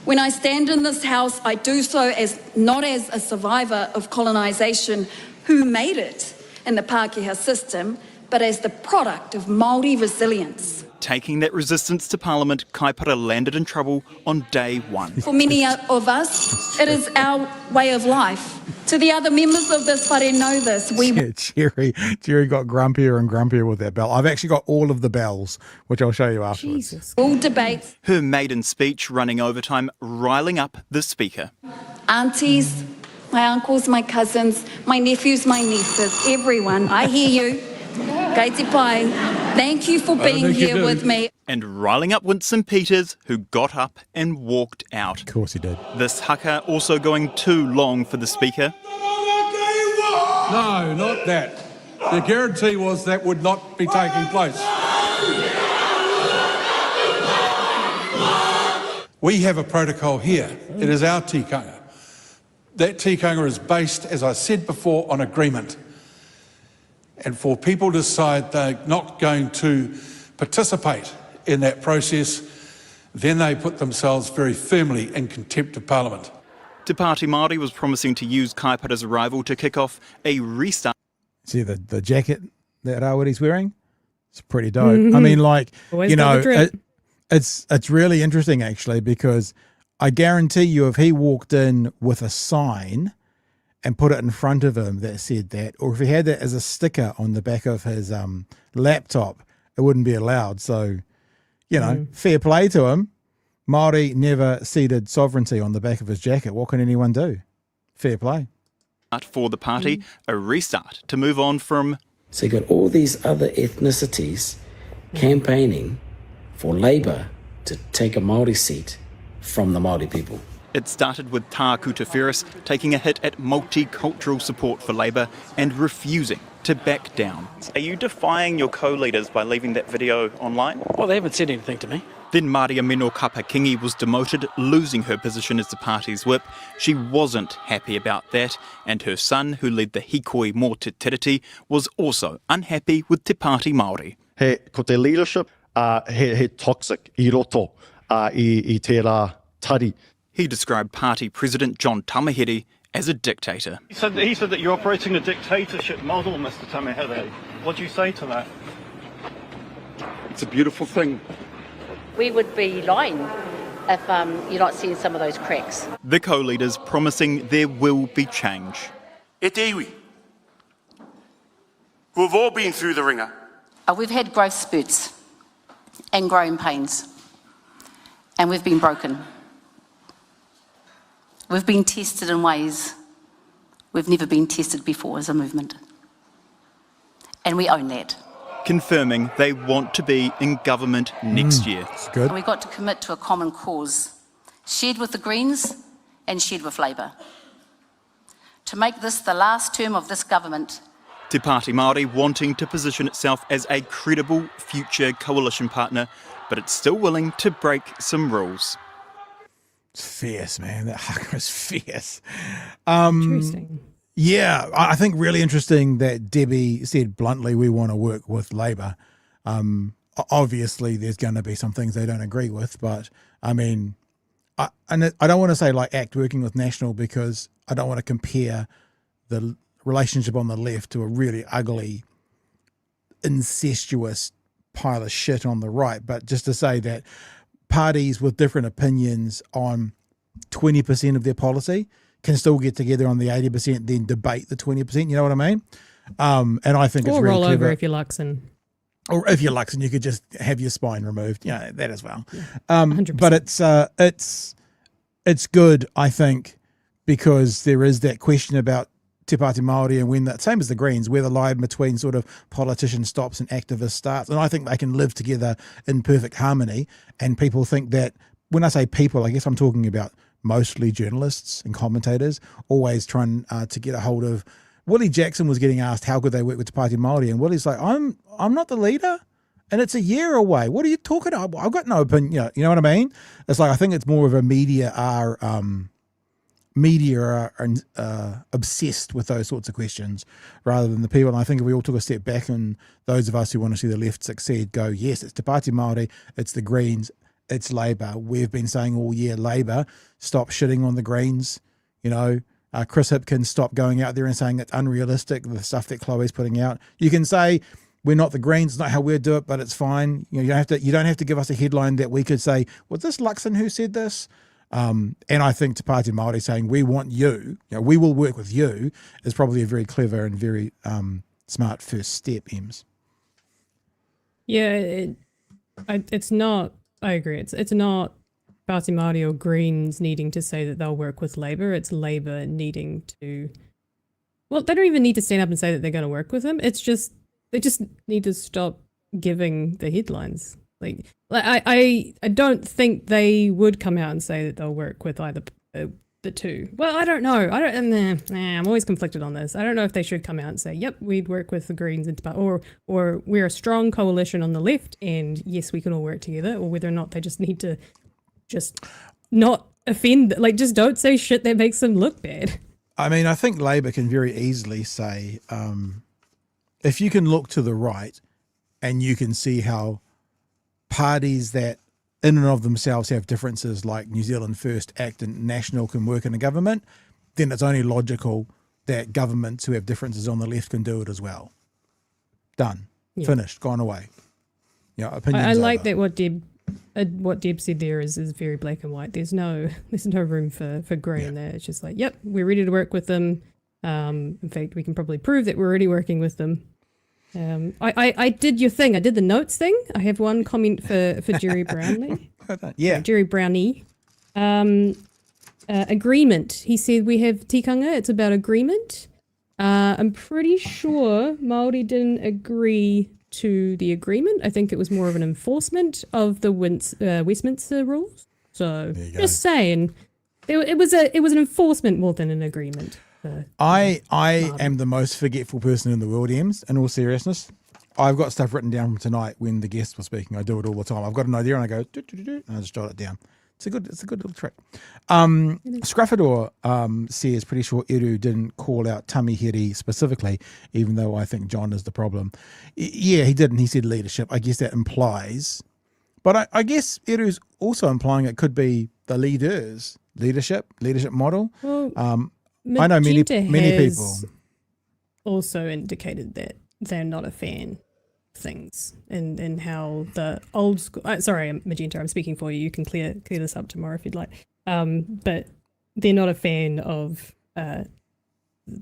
When I stand in this House, I do so not as a survivor of colonisation who made it in the Pākehā system, but as the product of Māori resilience. Taking that resistance to Parliament, Kaipara landed in trouble on day one. For many of us, it is our way of life. To the other members of this whare know this. Chewie got grumpier and grumpier with that bell. I've actually got all of the bells, which I'll show you afterwards. Jesus. All debates. Her maiden speech running overtime, riling up the Speaker. Aunties, my uncles, my cousins, my nephews, my nieces, everyone, I hear you. Kei te pai. Thank you for being here with me. And riling up Winston Peters, who got up and walked out. Of course he did. This haka also going too long for the Speaker. No, not that. The guarantee was that would not be taking place. We have a protocol here. It is our tikanga. That tikanga is based, as I said before, on agreement. And for people to decide they're not going to participate in that process, then they put themselves very firmly in contempt of Parliament. Te Pāti Māori was promising to use Kaipara's arrival to kick off a restart. See the jacket that Rawiri's wearing? It's pretty dope. Mm-hmm. I mean, like, always, you know, it's really interesting actually, because I guarantee you if he walked in with a sign and put it in front of him that said that, or if he had that as a sticker on the back of his laptop, it wouldn't be allowed. So, you know, fair play to him. Māori never ceded sovereignty on the back of his jacket. What can anyone do? Fair play. For the party, a restart to move on from... So you got all these other ethnicities campaigning for Labour to take a Māori seat from the Māori people. It started with Tā Kutawheris taking a hit at multicultural support for Labour and refusing to back down. Are you defying your co-leaders by leaving that video online? Well, they haven't said anything to me. Then Maria Mino Kapakingi was demoted, losing her position as the party's whip. She wasn't happy about that, and her son, who led the Hikoi Mō Te Tiriti, was also unhappy with Te Pāti Māori. Ko te leadership, he toxic I roto I tērā tari. He described party president John Tamahere as a dictator. He said that you're operating a dictatorship model, Mr. Tamahere. What do you say to that? It's a beautiful thing. We would be lying if you're not seeing some of those cracks. The co-leaders promising there will be change. E te iwi. We've all been through the ringer. We've had growth spurts and growing pains, and we've been broken. We've been tested in ways we've never been tested before as a movement. And we own that. Confirming they want to be in government next year. That's good. And we've got to commit to a common cause, shared with the Greens and shared with Labour. to make this the last term of this government. Te Pāti Māori wanting to position itself as a credible future coalition partner, but it's still willing to break some rules. It's fierce, man. That haka is fierce. Interesting. Yeah, I think really interesting that Debbie said bluntly, we want to work with Labor. Obviously, there's going to be some things they don't agree with, but I mean, I don't want to say like ACT working with National because I don't want to compare the relationship on the left to a really ugly, incestuous pile of shit on the right. But just to say that parties with different opinions on 20% of their policy can still get together on the 80%, then debate the 20%. You know what I mean? And I think it's or really roll clever. over if you're Luxon. Or if you're Luxon, you could just have your spine removed. Yeah, that as well. Yeah, but it's good, I think, because there is that question about Te Pāti Māori and when that, same as the Greens, where the line between sort of politician stops and activist starts. And I think they can live together in perfect harmony. And people think that, when I say people, I guess I'm talking about mostly journalists and commentators, always trying to get a hold of. Willie Jackson was getting asked how could they work with Te Pāti Māori, and Willie's like, I'm not the leader, and it's a year away. What are you talking about? I've got no opinion. You know what I mean? It's like, I think it's more of a media are obsessed with those sorts of questions rather than the people. And I think if we all took a step back, and those of us who want to see the left succeed go, yes, it's Te Pāti Māori, it's the Greens, it's Labor. We've been saying all year, Labor, stop shitting on the Greens. You know, Chris Hipkins, stop going out there and saying it's unrealistic, the stuff that Chloe's putting out. You can say we're not the Greens, it's not how we do it, but it's fine. You know, you don't have to give us a headline that we could say, was this Luxon who said this? And I think Te Pāti Māori saying we want you, we will work with you, is probably a very clever and very smart first step, Ems. Yeah, it's not. I agree. It's not Pāti Māori or Greens needing to say that they'll work with Labor. It's Labor needing to. Well, they don't even need to stand up and say that they're going to work with them. It's just they just need to stop giving the headlines. Like I don't think they would come out and say that they'll work with either the two. Well, I don't know. I'm always conflicted on this. I don't know if they should come out and say, "Yep, we'd work with the Greens," or we're a strong coalition on the left, and yes, we can all work together. Or whether or not they just need to just not offend. Like, just don't say shit that makes them look bad. I mean, I think Labor can very easily say, if you can look to the right, and you can see how parties that in and of themselves have differences like New Zealand First, ACT and National can work in a government, then it's only logical that governments who have differences on the left can do it as well. Done. Yeah. Finished. Gone away. Opinions I like over. that what Deb said there is very black and white. There's no room for grey in there. It's just like, yep, we're ready to work with them. In fact, we can probably prove that we're already working with them. I did your thing. I did the notes thing. I have one comment for Gerry Brownlee. Yeah. Gerry Brownlee. Agreement. He said we have tikanga. It's about agreement. I'm pretty sure Māori didn't agree to the agreement. I think it was more of an enforcement of the Westminster rules. So just saying, it was an enforcement more than an agreement. I am the most forgetful person in the world, Ems, in all seriousness. I've got stuff written down from tonight when the guests were speaking. I do it all the time. I've got an idea and I go, and I just jot it down. It's a good little trick. Scruffador says, pretty sure Eru didn't call out Tamihere specifically, even though I think John is the problem. Yeah, he didn't. He said leadership. I guess that implies. But I guess Eru's also implying it could be the leadership model. Well, I know many has people also indicated that they're not a fan of things and how the old school. Sorry, Magenta, I'm speaking for you. You can clear this up tomorrow if you'd like. But they're not a fan of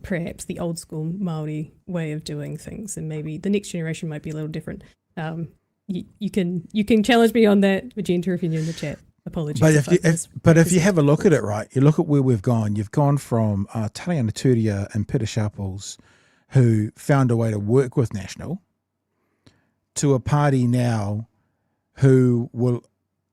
perhaps the old school Māori way of doing things, and maybe the next generation might be a little different. You can challenge me on that, Magenta, if you're new in the chat. Apologies. But if you have a look at it, right, you look at where we've gone. You've gone from Tariana Turia and Peter Sharples, who found a way to work with National, to a party now who will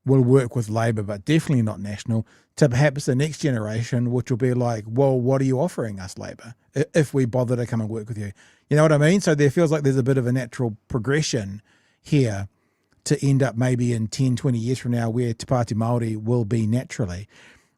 will work with Labor, but definitely not National, to perhaps the next generation, which will be like, well, what are you offering us, Labor, if we bother to come and work with you? You know what I mean? So there feels like there's a bit of a natural progression here to end up maybe in 10, 20 years from now where Te Pāti Māori will be naturally.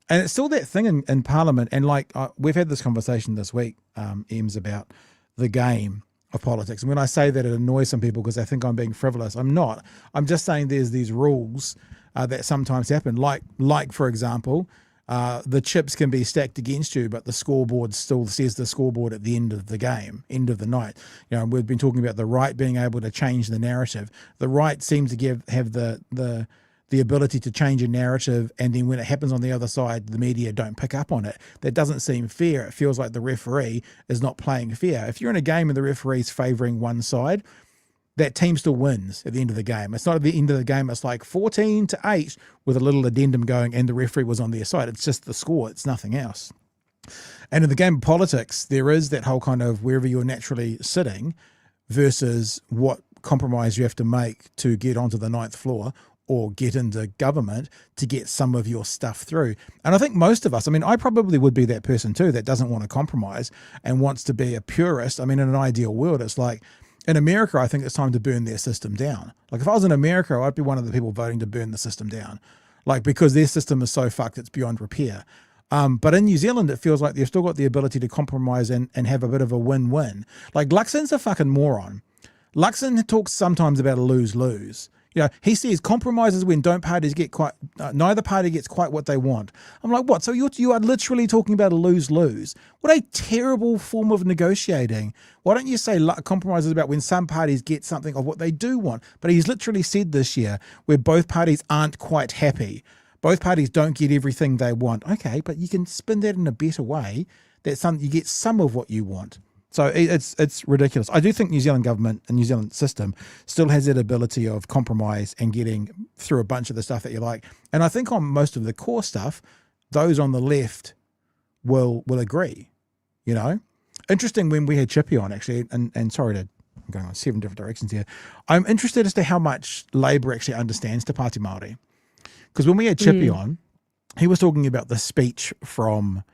And it's still that thing in Parliament. And like we've had this conversation this week, Ems, about the game of politics. And when I say that, it annoys some people because they think I'm being frivolous. I'm not. I'm just saying there's these rules that sometimes happen. Like for example, the chips can be stacked against you, but the scoreboard still says the scoreboard at the end of the game, end of the night. You know, we've been talking about the right being able to change the narrative. The right seems to have the ability to change a narrative, and then when it happens on the other side, the media don't pick up on it. That doesn't seem fair. It feels like the referee is not playing fair. If you're in a game and the referee's favouring one side, that team still wins at the end of the game. It's not at the end of the game, it's like 14-8 with a little addendum going and the referee was on their side. It's just the score, it's nothing else. And in the game of politics, there is that whole kind of wherever you're naturally sitting versus what compromise you have to make to get onto the ninth floor or get into government to get some of your stuff through. And I think most of us, I mean, I probably would be that person too that doesn't want to compromise and wants to be a purist. I mean, in an ideal world, it's like, in America, I think it's time to burn their system down. Like if I was in America, I'd be one of the people voting to burn the system down. Like because their system is so fucked, it's beyond repair. But in New Zealand, it feels like they've still got the ability to compromise and have a bit of a win-win. Like Luxon's a fucking moron. Luxon talks sometimes about a lose-lose. You know, he says compromises when neither party gets quite what they want. I'm like, what? So you are literally talking about a lose-lose. What a terrible form of negotiating. Why don't you say compromises about when some parties get something of what they do want? But he's literally said this year where both parties aren't quite happy. Both parties don't get everything they want. Okay, but you can spin that in a better way that you get some of what you want. So it's ridiculous. I do think New Zealand government and New Zealand system still has that ability of compromise and getting through a bunch of the stuff that you like. And I think on most of the core stuff, those on the left will agree, you know. Interesting when we had Chewie on actually, and sorry I'm going on 7 different directions here. I'm interested as to how much Labor actually understands Te Pāti Māori. Because when we had Chewie on, he was talking about the speech from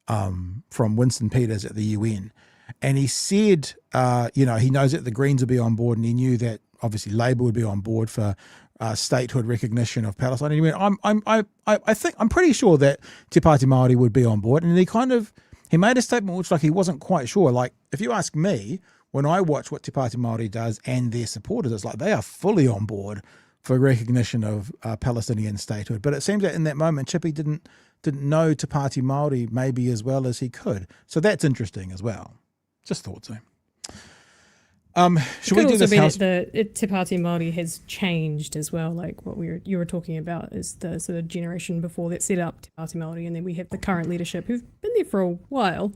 Winston Peters at the UN. And he said, you know, he knows that the Greens would be on board, and he knew that obviously Labor would be on board for statehood recognition of Palestine. And he went, I'm pretty sure that Te Pāti Māori would be on board. And he made a statement which like he wasn't quite sure. Like if you ask me, when I watch what Te Pāti Māori does and their supporters, it's like they are fully on board for recognition of Palestinian statehood. But it seems that in that moment, Chewie didn't know Te Pāti Māori maybe as well as he could. So that's interesting as well. Just thought so. Should we do this? The Te Pāti Māori has changed as well. Like what you were talking about is the sort of generation before that set up Te Pāti Māori, and then we have the current leadership who've been there for a while.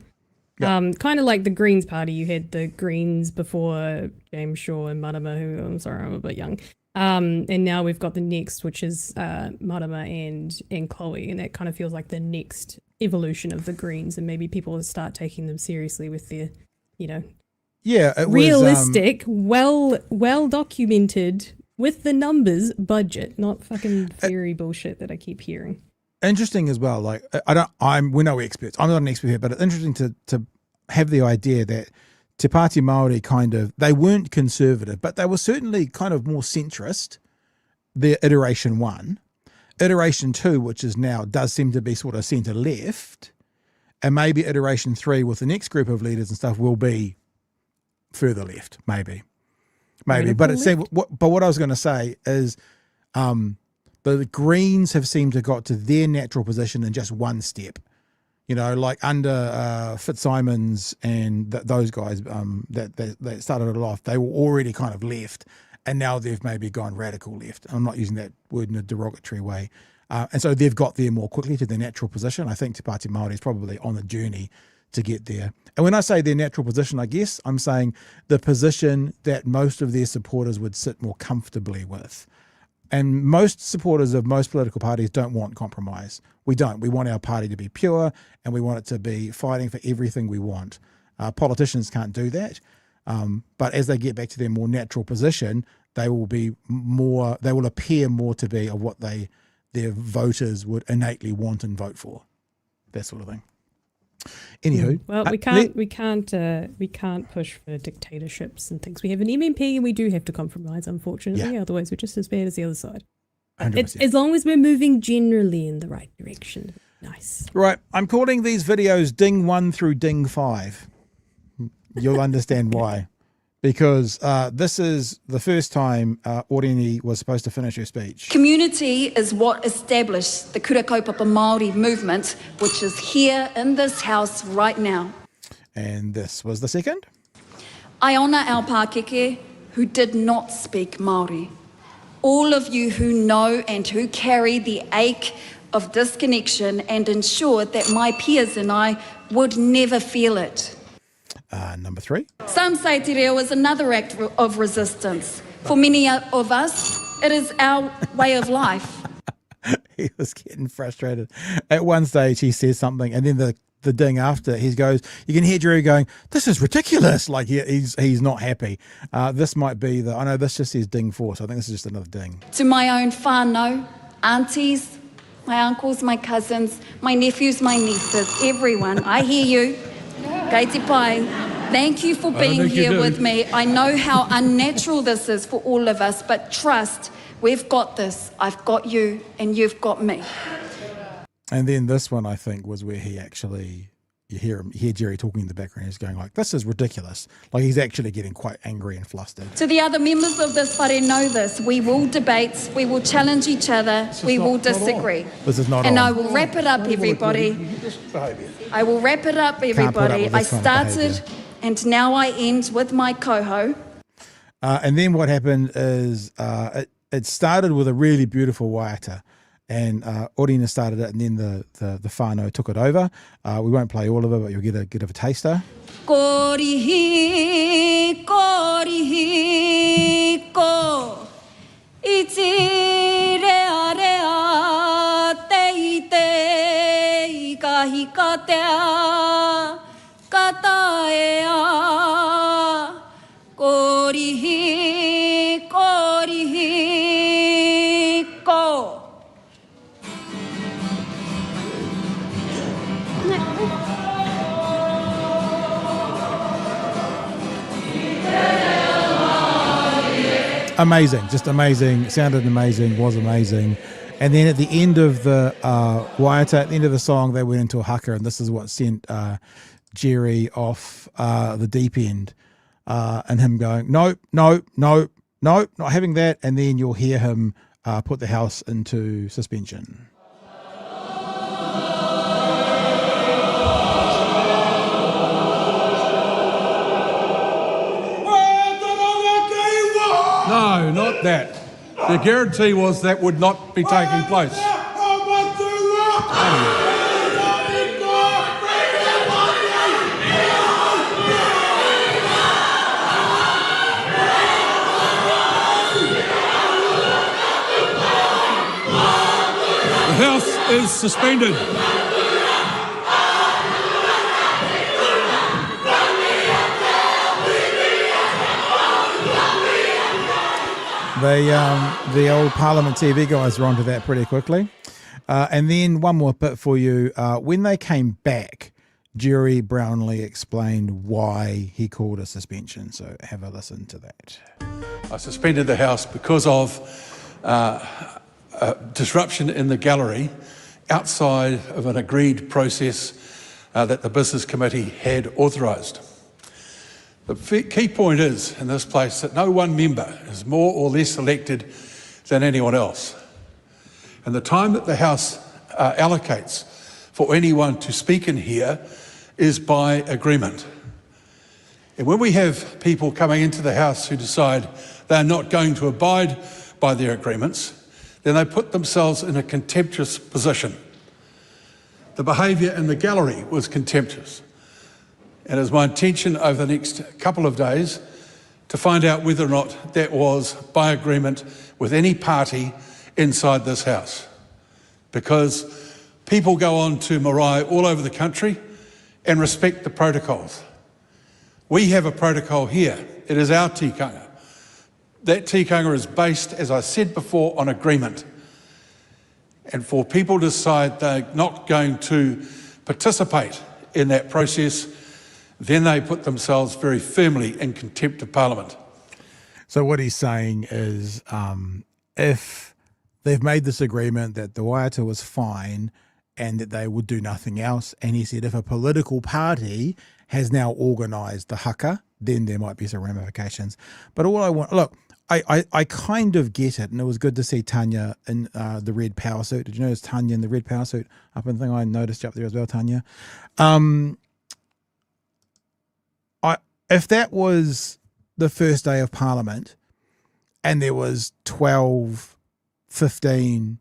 Yeah. Kind of like the Greens Party. You had the Greens before James Shaw and Marama, who I'm sorry, I'm a bit young. And now we've got the next, which is Marama and Chloe, and that kind of feels like the next evolution of the Greens, and maybe people will start taking them seriously with their, you know, realistic, well documented with the numbers budget, not fucking theory bullshit that I keep hearing. Interesting as well. Like we're no experts. I'm not an expert here, but it's interesting to have the idea that Te Pāti Māori they weren't conservative, but they were certainly kind of more centrist. Their iteration 1, iteration 2, which is now does seem to be sort of centre left, and maybe iteration 3 with the next group of leaders and stuff will be further left, maybe. But what I was going to say is, the Greens have seemed to got to their natural position in just one step. You know, like under Fitzsimons and those guys that started it off, they were already kind of left, and now they've maybe gone radical left. I'm not using that word in a derogatory way. And so they've got there more quickly to their natural position. I think Te Pāti Māori is probably on the journey to get there. And when I say their natural position, I guess I'm saying the position that most of their supporters would sit more comfortably with. And most supporters of most political parties don't want compromise. We don't. We want our party to be pure, and we want it to be fighting for everything we want. Politicians can't do that. But as they get back to their more natural position, they will appear more to be of what they their voters would innately want and vote for. That sort of thing. Anywho, well, we can't push for dictatorships and things. We have an MMP and we do have to compromise, unfortunately. Otherwise, we're just as bad as the other side. As long as we're moving generally in the right direction. Nice. Right, I'm calling these videos Ding 1 through Ding 5. You'll understand why. Because this is the first time Oriini was supposed to finish her speech. Community is what established the Kura Kaupapa Māori movement, which is here in this house right now. And this was the second. I honour our Pākeke who did not speak Māori. All of you who know and who carry the ache of disconnection and ensure that my peers and I would never feel it. Number 3. Some say te reo is another act of resistance. For many of us, it is our way of life. He was getting frustrated. At one stage, he says something, and then the ding after, he goes, you can hear Gerry going, this is ridiculous. Like he's not happy. This might be I know this just says Ding 4, so I think this is just another ding. To my own whānau, aunties, my uncles, my cousins, my nephews, my nieces, everyone, I hear you. Kei te pai. Thank you for being here with me. I know how unnatural this is for all of us, but trust, we've got this. I've got you and you've got me. And then this one, I think, was where he actually, you hear Gerry talking in the background. He's going like, this is ridiculous. Like he's actually getting quite angry and flustered. To the other members of this whare know this. We will debate, we will challenge each other, we will disagree. This is not and on. I will wrap it up, everybody. I will wrap it up, everybody. I started and now I end with my coho. And then what happened is it started with a really beautiful waiata. And Oriini started it, and then the whānau took it over. We won't play all of it, but you'll get a taster. Korihi, korihi, ko. Iti rea rea, te te, ikahi ka tea, kata ea. Korihi, korihi, ko. Amazing, just amazing, sounded amazing, was amazing. And then at the end of the waiata, at the end of the song, they went into a haka, and this is what sent Gerry off the deep end, and him going, no, not having that. And then you'll hear him put the House into suspension. No, not that. The guarantee was that would not be taking place. The House is suspended. The old Parliament TV guys are onto that pretty quickly. And then one more bit for you. When they came back, Gerry Brownlee explained why he called a suspension. So have a listen to that. I suspended the House because of disruption in the gallery outside of an agreed process that the Business Committee had authorised. The key point is, in this place, that no one member is more or less elected than anyone else. And the time that the House allocates for anyone to speak in here is by agreement. And when we have people coming into the House who decide they're not going to abide by their agreements, then they put themselves in a contemptuous position. The behaviour in the gallery was contemptuous. And it's my intention over the next couple of days to find out whether or not that was by agreement with any party inside this House. Because people go on to marae all over the country and respect the protocols. We have a protocol here. It is our tikanga. That tikanga is based, as I said before, on agreement. And for people to decide they're not going to participate in that process, then they put themselves very firmly in contempt of Parliament. So what he's saying is if they've made this agreement that the Waiata was fine and that they would do nothing else, and he said if a political party has now organised the haka, then there might be some ramifications. But all I want, look, I kind of get it, and it was good to see Tanya in the red power suit. Did you notice Tanya in the red power suit up in the thing? I noticed you up there as well, Tanya. If that was the first day of Parliament and there was 12, 15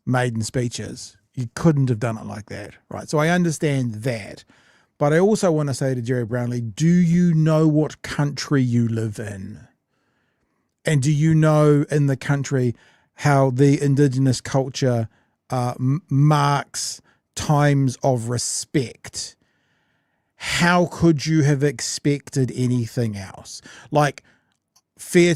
maiden speeches, you couldn't have done it like that, right? So I understand that. But I also want to say to Gerry Brownlee, do you know what country you live in? And do you know in the country how the Indigenous culture marks times of respect? How could you have expected anything else? Like, fair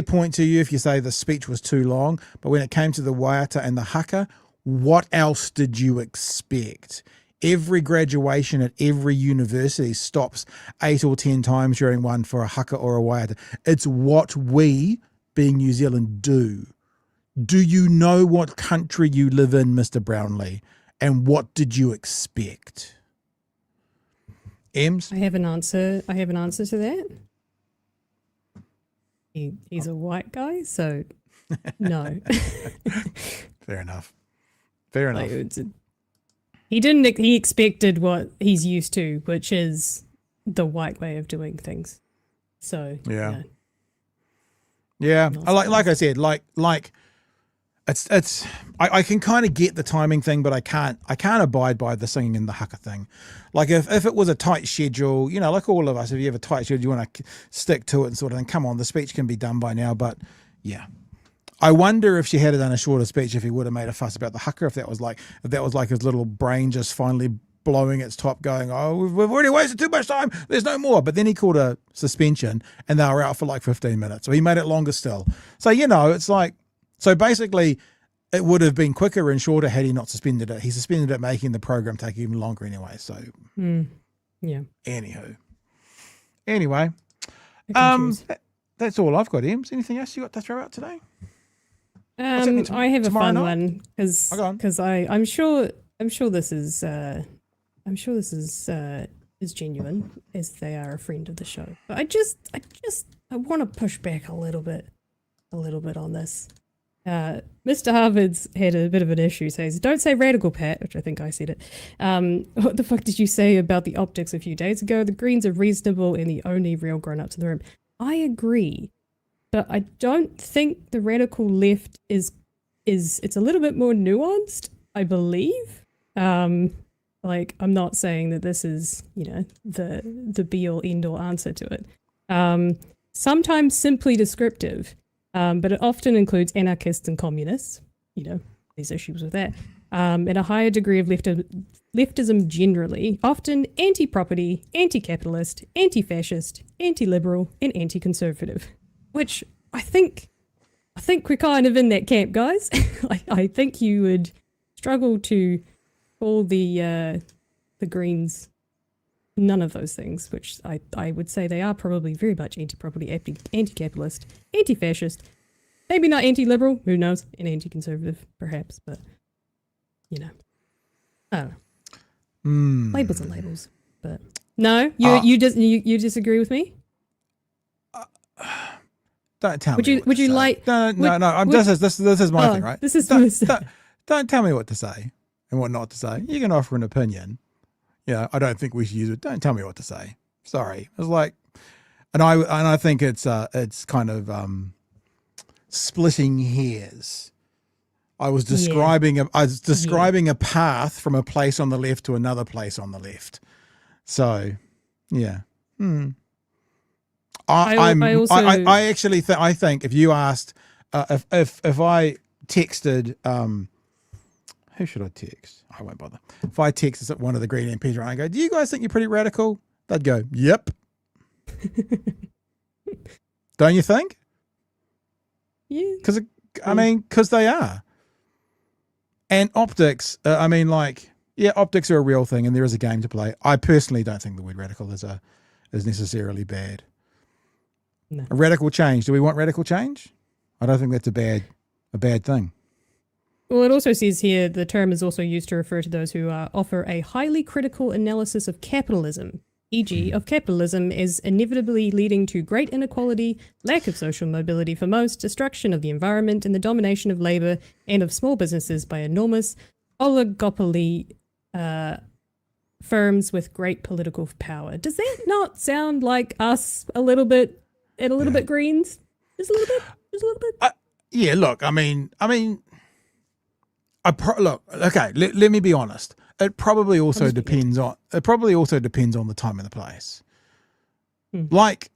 point to you if you say the speech was too long, but when it came to the Waiata and the haka, what else did you expect? Every graduation at every university stops 8 or 10 times during one for a haka or a Waiata. It's what we, being New Zealand, do. Do you know what country you live in, Mr. Brownlee? And what did you expect? Ems? I have an answer. I have an answer to that. He's a white guy, so no. Fair enough. Fair enough. He expected what he's used to, which is the white way of doing things. So yeah. Like I said, it's I can kind of get the timing thing, but I can't abide by the singing and the haka thing. Like if it was a tight schedule, you know, like all of us, if you have a tight schedule, you want to stick to it and sort of thing. Come on, the speech can be done by now, but yeah. I wonder if she had done a shorter speech, if he would have made a fuss about the haka, if that was like his little brain just finally blowing its top, going, oh, we've already wasted too much time, there's no more. But then he called a suspension and they were out for like 15 minutes. So he made it longer still. So, you know, it's like, so basically it would have been quicker and shorter had he not suspended it. He suspended it, making the program take even longer anyway. So, yeah. Anyway, that's all I've got, Ems. Anything else you got to throw out today? I have a fun night? one because I'm sure this is genuine, as they are a friend of the show. But I want to push back a little bit on this. Mr. Harvard's had a bit of an issue. Says, "Don't say radical, Pat," which I think I said it. What the fuck did you say about the optics a few days ago? The Greens are reasonable and the only real grown-ups in the room. I agree. But I don't think the radical left is it's a little bit more nuanced, I believe. Like, I'm not saying that this is, you know, the be all end all answer to it. Sometimes simply descriptive, but it often includes anarchists and communists, you know, these issues with that. And a higher degree of leftism generally, often anti-property, anti-capitalist, anti-fascist, anti-liberal, and anti-conservative. Which I think we're kind of in that camp, guys. I think you would struggle to call the Greens none of those things, which I would say they are probably very much anti-property, anti-capitalist, anti-fascist, maybe not anti-liberal, who knows, and anti-conservative perhaps, but you know, I don't know. Labels and labels, but no, you disagree with me? Don't tell me. Would you like? No. This is my thing, right? This is don't tell me what to say and what not to say. You can offer an opinion. Yeah, I don't think we should use it. Don't tell me what to say. Sorry. It's like, and I think it's kind of splitting hairs. I was describing a path from a place on the left to another place on the left. So, yeah. I actually think if you asked if I texted who should I text? I won't bother. If I texted one of the Green MPs and I go, "Do you guys think you're pretty radical?" They'd go, "Yep." Don't you think? Yeah. Because they are. And optics, optics are a real thing, and there is a game to play. I personally don't think the word radical is necessarily bad. No. A radical change. Do we want radical change? I don't think that's a bad thing. Well, it also says here the term is also used to refer to those who offer a highly critical analysis of capitalism, e.g. of capitalism as inevitably leading to great inequality, lack of social mobility for most, destruction of the environment, and the domination of labour and of small businesses by enormous oligopoly firms with great political power. Does that not sound like us a little bit, and a little bit Greens? Just a little bit? Yeah, look, let me be honest. It probably also depends on the time and the place. Like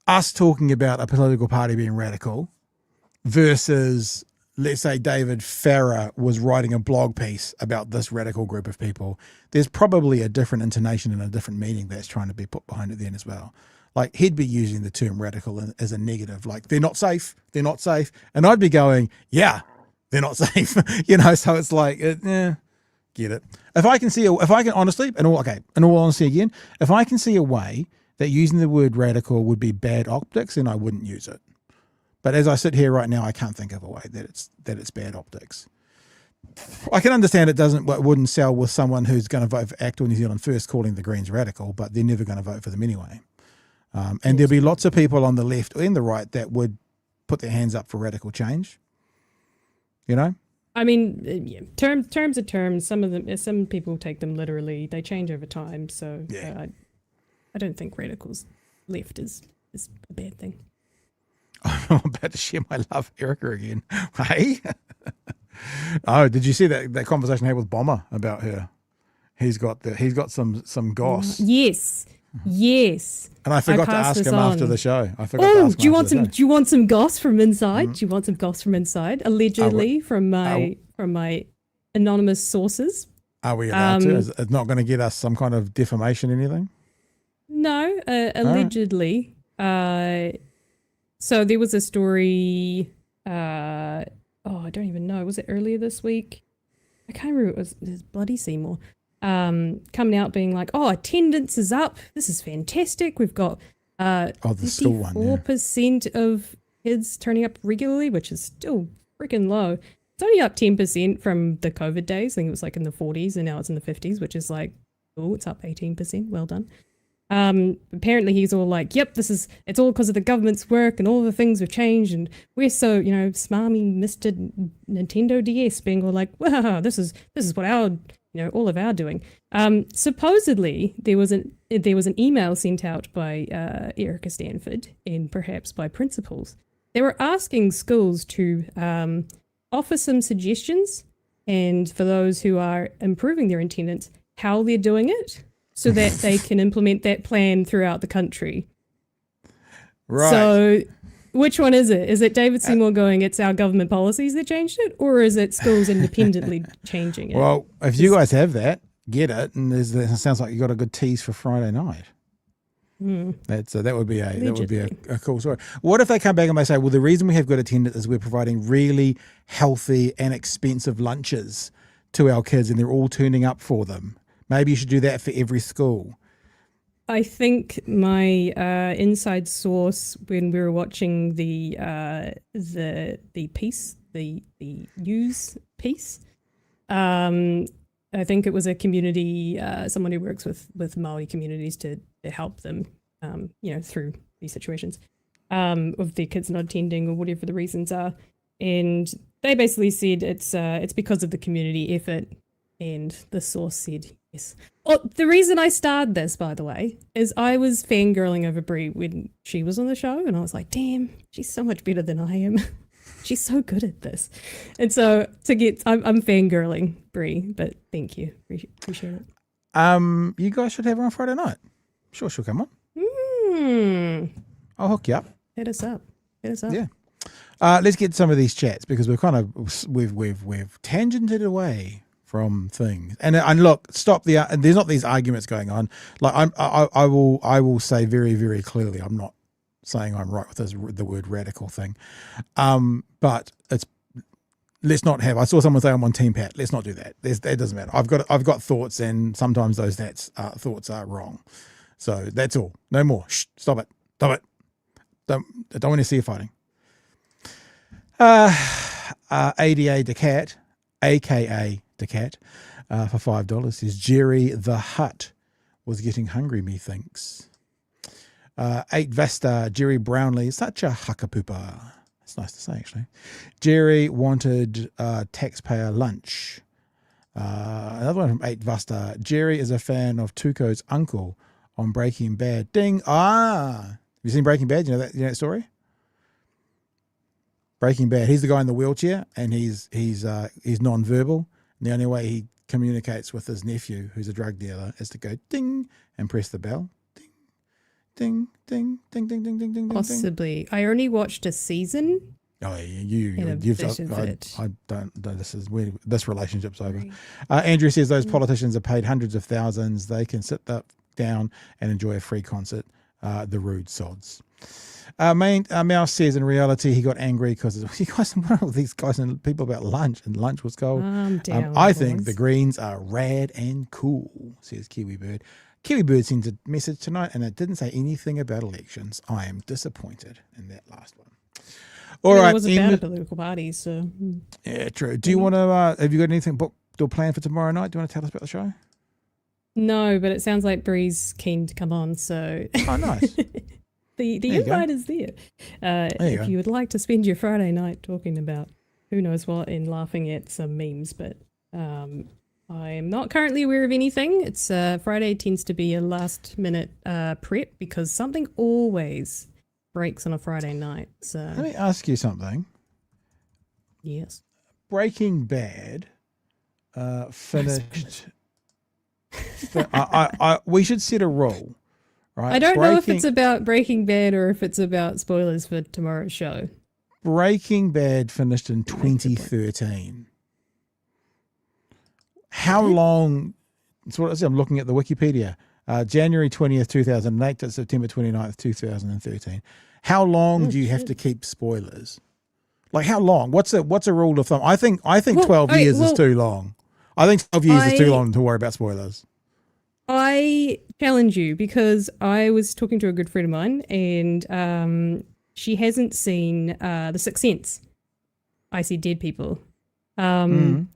us talking about a political party being radical versus, let's say, David Farrer was writing a blog piece about this radical group of people. There's probably a different intonation and a different meaning that's trying to be put behind it then as well. Like, he'd be using the term radical as a negative, like they're not safe. And I'd be going, yeah, they're not safe. So it's like, get it. If I can honestly, in all honesty again, if I can see a way that using the word radical would be bad optics, then I wouldn't use it. But as I sit here right now, I can't think of a way that it's bad optics. I can understand it wouldn't sell with someone who's going to vote for Act All New Zealand First calling the Greens radical, but they're never going to vote for them anyway. And there'll be lots of people on the left and the right that would put their hands up for radical change. Terms are terms. Some people take them literally. They change over time. So I don't think radicals left is a bad thing. I'm about to share my love, Erica, again. Hey? Oh, did you see that conversation I had with Bomber about her? He's got some goss. Yes. And I forgot to ask him after the show. Do you want some goss from inside? Do you want some goss from inside? Allegedly from my anonymous sources. Are we allowed to? Is it not going to get us some kind of defamation, anything? No, allegedly. So there was a story. I don't even know. Was it earlier this week? I can't remember. It was bloody Seymour. Coming out being like, attendance is up. This is fantastic. We've got 54% of kids turning up regularly, which is still freaking low. It's only up 10% from the COVID days. I think it was like in the 40s and now it's in the 50s, which is like, it's up 18%. Well done. Apparently he's all like, yep, it's all because of the government's work and all the things have changed and we're so, smarmy Mr. Nintendo DS being all like, wow, this is what all of our doing. Supposedly there was an email sent out by Erica Stanford and perhaps by principals. They were asking schools to offer some suggestions, and for those who are improving their attendance, how they're doing it so that they can implement that plan throughout the country. Right. So which one is it? Is it David Seymour going, it's our government policies that changed it, or is it schools independently changing it? Well, if you guys have that, get it. And it sounds like you got a good tease for Friday night. That would be a cool story. What if they come back and they say, well, the reason we have good attendance is we're providing really healthy and expensive lunches to our kids and they're all turning up for them. Maybe you should do that for every school. I think my inside source when we were watching the piece, the news piece, I think it was a community, someone who works with Māori communities to help them, through these situations of their kids not attending or whatever the reasons are. And they basically said it's because of the community effort. And the source said yes. Oh, the reason I started this, by the way, is I was fangirling over Brie when she was on the show, and I was like, damn, she's so much better than I am. She's so good at this. And so I'm fangirling Brie, but thank you. Appreciate it. You guys should have her on Friday night. Sure, she'll come on. I'll hook you up. Hit us up. Yeah. Let's get some of these chats because we've tangented away from things. And look, stop there's not these arguments going on. Like I will say very, very clearly, I'm not saying I'm right with the word radical thing. But let's not have. I saw someone say I'm on Team Pat. Let's not do that. That doesn't matter. I've got thoughts, and sometimes those thoughts are wrong. So that's all. No more. Shh, stop it. Stop it. I don't want to see you fighting. ADA Decat, aka Decat, for $5 says Jerry the Hut was getting hungry, methinks. 8 Vesta, Gerry Brownlee, such a haka pooper. It's nice to say, actually. Jerry wanted taxpayer lunch. Another one from 8 Vesta. Jerry is a fan of Tuco's uncle on Breaking Bad. Ding! Have you seen Breaking Bad? You know that story? Breaking Bad. He's the guy in the wheelchair, and he's non-verbal. And the only way he communicates with his nephew, who's a drug dealer, is to go ding and press the bell. Ding, ding, ding, ding, ding, ding, ding, Possibly. I only watched a season. Oh, yeah, you've I don't. This relationship's over. Andrew says those politicians are paid hundreds of thousands. They can sit down and enjoy a free concert. The rude sods. Mouse says in reality he got angry because you guys, what are all these guys and people about lunch, and lunch was cold. I think the Greens are rad and cool, says Kiwi Bird. Kiwi Bird sent a message tonight and it didn't say anything about elections. I am disappointed in that last one. All right, it wasn't about a political party, so yeah, true. Do you want to? Have you got anything booked or planned for tomorrow night? Do you want to tell us about the show? No, but it sounds like Bree's keen to come on, so oh, nice. the invite is there. If you would like to spend your Friday night talking about who knows what and laughing at some memes, but I am not currently aware of anything. It's Friday tends to be a last minute prep because something always breaks on a Friday night. So let me ask you something. Yes. Breaking Bad finished. We should set a rule, right? I don't know if it's about Breaking Bad or if it's about spoilers for tomorrow's show. Breaking Bad finished in 2013. How long? That's what I said. I'm looking at the Wikipedia. January 20th, 2008 to September 29th, 2013. How long do you have to keep spoilers? Like how long? What's a rule of thumb? I think 12 years is too long. I think 12 years is too long to worry about spoilers. I challenge you because I was talking to a good friend of mine and she hasn't seen The Sixth Sense. I See Dead People. And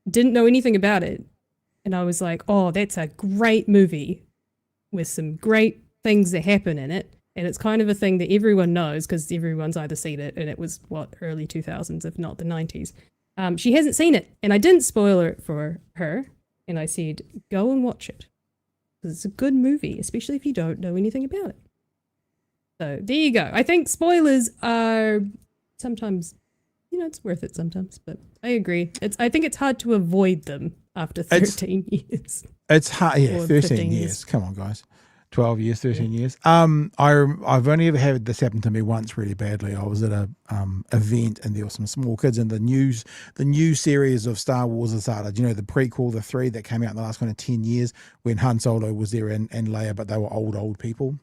didn't know anything about it. And I was like, oh, that's a great movie with some great things that happen in it. And it's kind of a thing that everyone knows because everyone's either seen it, and it was, early 2000s, if not the 90s. She hasn't seen it, and I didn't spoil it for her. And I said, go and watch it. Because it's a good movie, especially if you don't know anything about it. So there you go. I think spoilers are sometimes, it's worth it sometimes, but I agree. I think it's hard to avoid them after 13 years. It's hard, 13 years. Come on, guys. 12 years, 13 years. I've only ever had this happen to me once really badly. I was at a event and there were some small kids, and the new series of Star Wars has started. The prequel, the 3 that came out in the last kind of 10 years when Han Solo was there and Leia, but they were old people.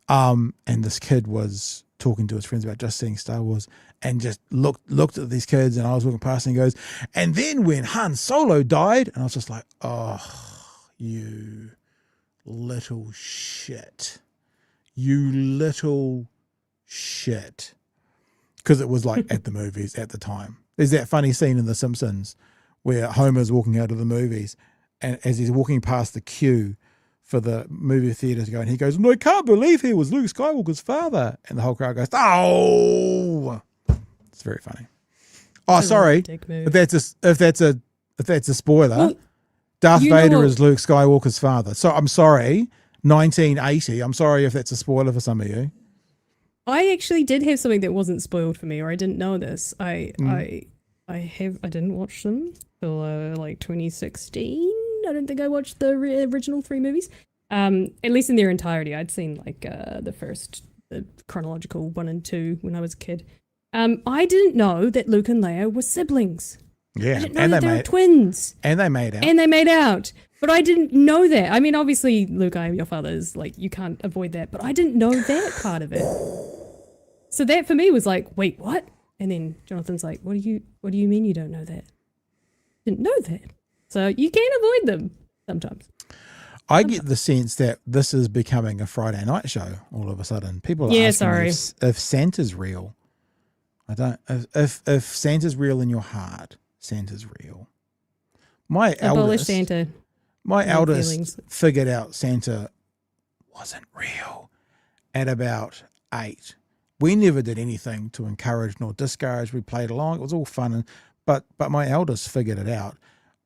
And this kid was talking to his friends about just seeing Star Wars and just looked at these kids, and I was walking past and he goes, and then when Han Solo died, and I was just like, oh, you little shit. Because it was like at the movies at the time. There's that funny scene in The Simpsons where Homer's walking out of the movies, and as he's walking past the queue for the movie theater to go, and he goes, "No, I can't believe he was Luke Skywalker's father," and the whole crowd goes, "Oh!" It's very funny. Oh, sorry, if that's a spoiler. Well, Darth Vader is Luke Skywalker's father. So I'm sorry, 1980. I'm sorry if that's a spoiler for some of you. I actually did have something that wasn't spoiled for me, or I didn't know this. I didn't watch them till like 2016. I don't think I watched the original 3 movies. At least in their entirety. I'd seen like the chronological 1 and 2 when I was a kid. I didn't know that Luke and Leia were siblings. Yeah, I didn't know that they were twins. And they made out. But I didn't know that. I mean, obviously, Luke, I am your father is like, you can't avoid that. But I didn't know that part of it. So that for me was like, wait, what? And then Jonathan's like, what do you mean you don't know that? Didn't know that. So you can avoid them sometimes. I get the sense that this is becoming a Friday night show all of a sudden. People are asking me if Santa's real. I don't. If Santa's real in your heart, Santa's real. My Abolish eldest, Santa. my No eldest feelings. figured out Santa wasn't real at about 8. We never did anything to encourage nor discourage. We played along. It was all fun. But my eldest figured it out.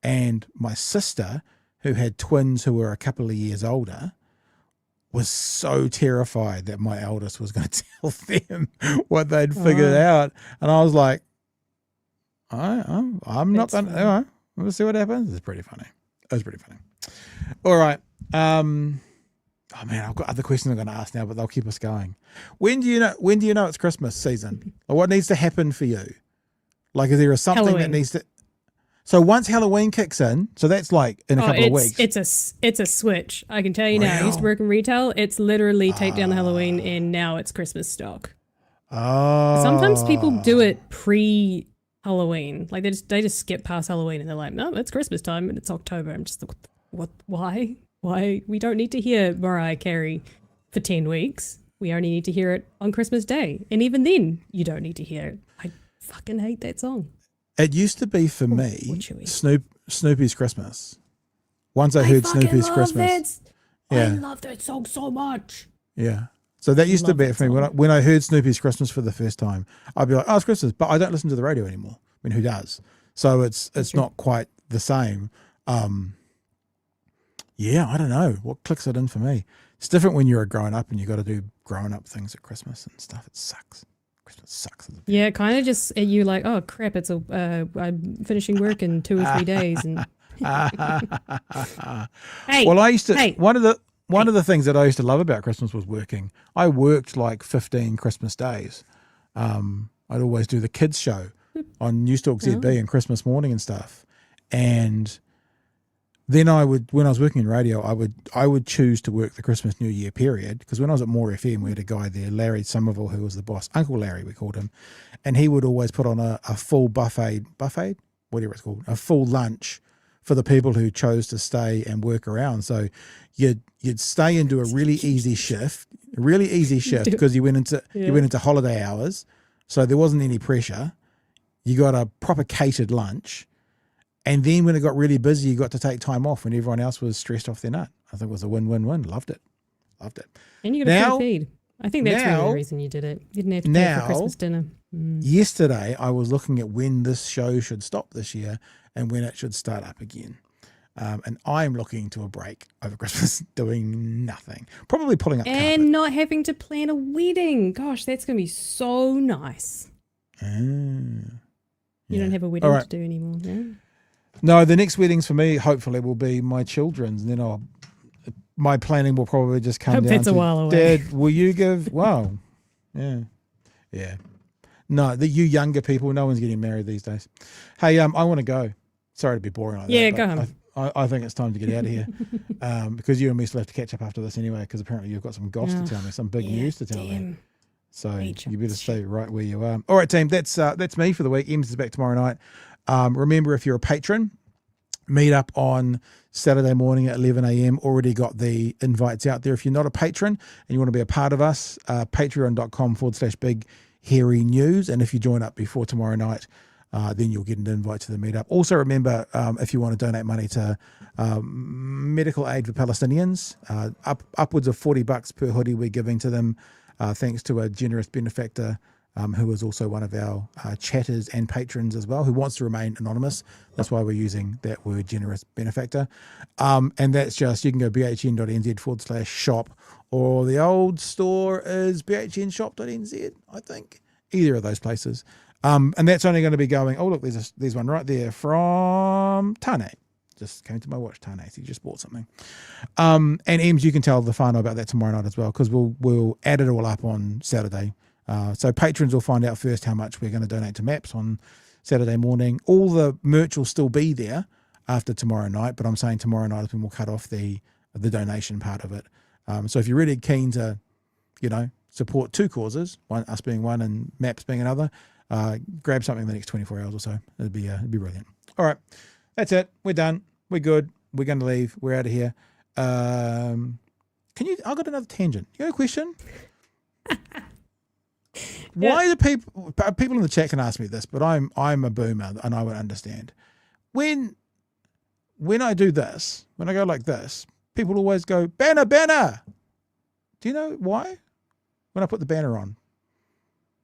And my sister, who had twins who were a couple of years older, was so terrified that my eldest was going to tell them what they'd figured out. And I was like, I'm not going to, all right, we'll see what happens. It's pretty funny. It was pretty funny. All right. Oh man, I've got other questions I'm going to ask now, but they'll keep us going. When do you know it's Christmas season? Or what needs to happen for you? Like, is there something Halloween. that needs to? So once Halloween kicks in, so that's like in a couple of weeks. It's a switch. I can tell you now. I used to work in retail. It's literally take down the Halloween, and now it's Christmas stock. Oh. Sometimes people do it pre-Halloween. Like they just skip past Halloween, and they're like, no, it's Christmas time, and it's October. I'm just like, what? Why? We don't need to hear Mariah Carey for 10 weeks. We only need to hear it on Christmas Day, and even then, you don't need to hear it. I fucking hate that song. It used to be for me Snoopy's Christmas. Once I heard Snoopy's Christmas. I love that song so much. Yeah. So that used to be it for me. When I heard Snoopy's Christmas for the first time, I'd be like, oh, it's Christmas. But I don't listen to the radio anymore. I mean, who does? So it's not quite the same. Yeah, I don't know. What clicks it in for me? It's different when you're a grown up and you got to do grown up things at Christmas and stuff. It sucks. Christmas sucks. Yeah, kind of just you like, oh crap, it's I'm finishing work in 2 or 3 days. And well, I used to one of the things that I used to love about Christmas was working. I worked like 15 Christmas days. I'd always do the kids show on Newstalk ZB and Christmas morning and stuff. And then when I was working in radio, I would choose to work the Christmas New Year period, because when I was at More FM, we had a guy there, Larry Somerville, who was the boss, Uncle Larry we called him, and he would always put on a full buffet, whatever it's called, a full lunch for the people who chose to stay and work around. So you'd stay into a really easy shift because you went into holiday hours, so there wasn't any pressure. You got a proper catered lunch. And then when it got really busy, you got to take time off when everyone else was stressed off their nut. I think it was a win-win-win. Loved it. And you got a free feed. I think that's really the reason you did it. You didn't have to pay for Christmas dinner. Yesterday, I was looking at when this show should stop this year and when it should start up again. And I'm looking to a break over Christmas, doing nothing. Probably pulling up carpet. And not having to plan a wedding. Gosh, that's going to be so nice. You don't have a wedding to do anymore, no? No, the next weddings for me, hopefully, will be my children's, and then my planning will probably just come down that's to, a while away. Dad, will you give? Wow, yeah. No, you younger people, no one's getting married these days. Hey, I want to go. Sorry to be boring like that. Yeah, go home. I think it's time to get out of here because you and me still have to catch up after this anyway, because apparently you've got some goss to tell me, some big news to tell me. So you better stay right where you are. All right, team, that's me for the week. Ems is back tomorrow night. Remember, if you're a patron, meet up on Saturday morning at 11 a.m. Already got the invites out there. If you're not a patron and you want to be a part of us, patreon.com/big hairy news. And if you join up before tomorrow night, then you'll get an invite to the meetup. Also remember, if you want to donate money to medical aid for Palestinians, upwards of $40 per hoodie we're giving to them, thanks to a generous benefactor who is also one of our chatters and patrons as well, who wants to remain anonymous. That's why we're using that word, generous benefactor. And that's just, you can go bhn.nz/shop, or the old store is bhnshop.nz, I think. Either of those places. And that's only going to be going, oh, look, there's one right there from Tane. Just came to my watch, Tane. So you just bought something. And Ems, you can tell the whānau about that tomorrow night as well, because we'll add it all up on Saturday. So patrons will find out first how much we're going to donate to MAPS on Saturday morning. All the merch will still be there after tomorrow night, but I'm saying tomorrow night is when we'll cut off the donation part of it. So if you're really keen to, support two causes, one us being one and MAPS being another, grab something in the next 24 hours or so. It'd be brilliant. All right, that's it. We're done. We're good. We're going to leave. We're out of here. I've got another tangent. You got a question? Why do people in the chat can ask me this, but I'm a boomer and I would understand. When I do this, when I go like this, people always go, banner, banner. Do you know why? When I put the banner on.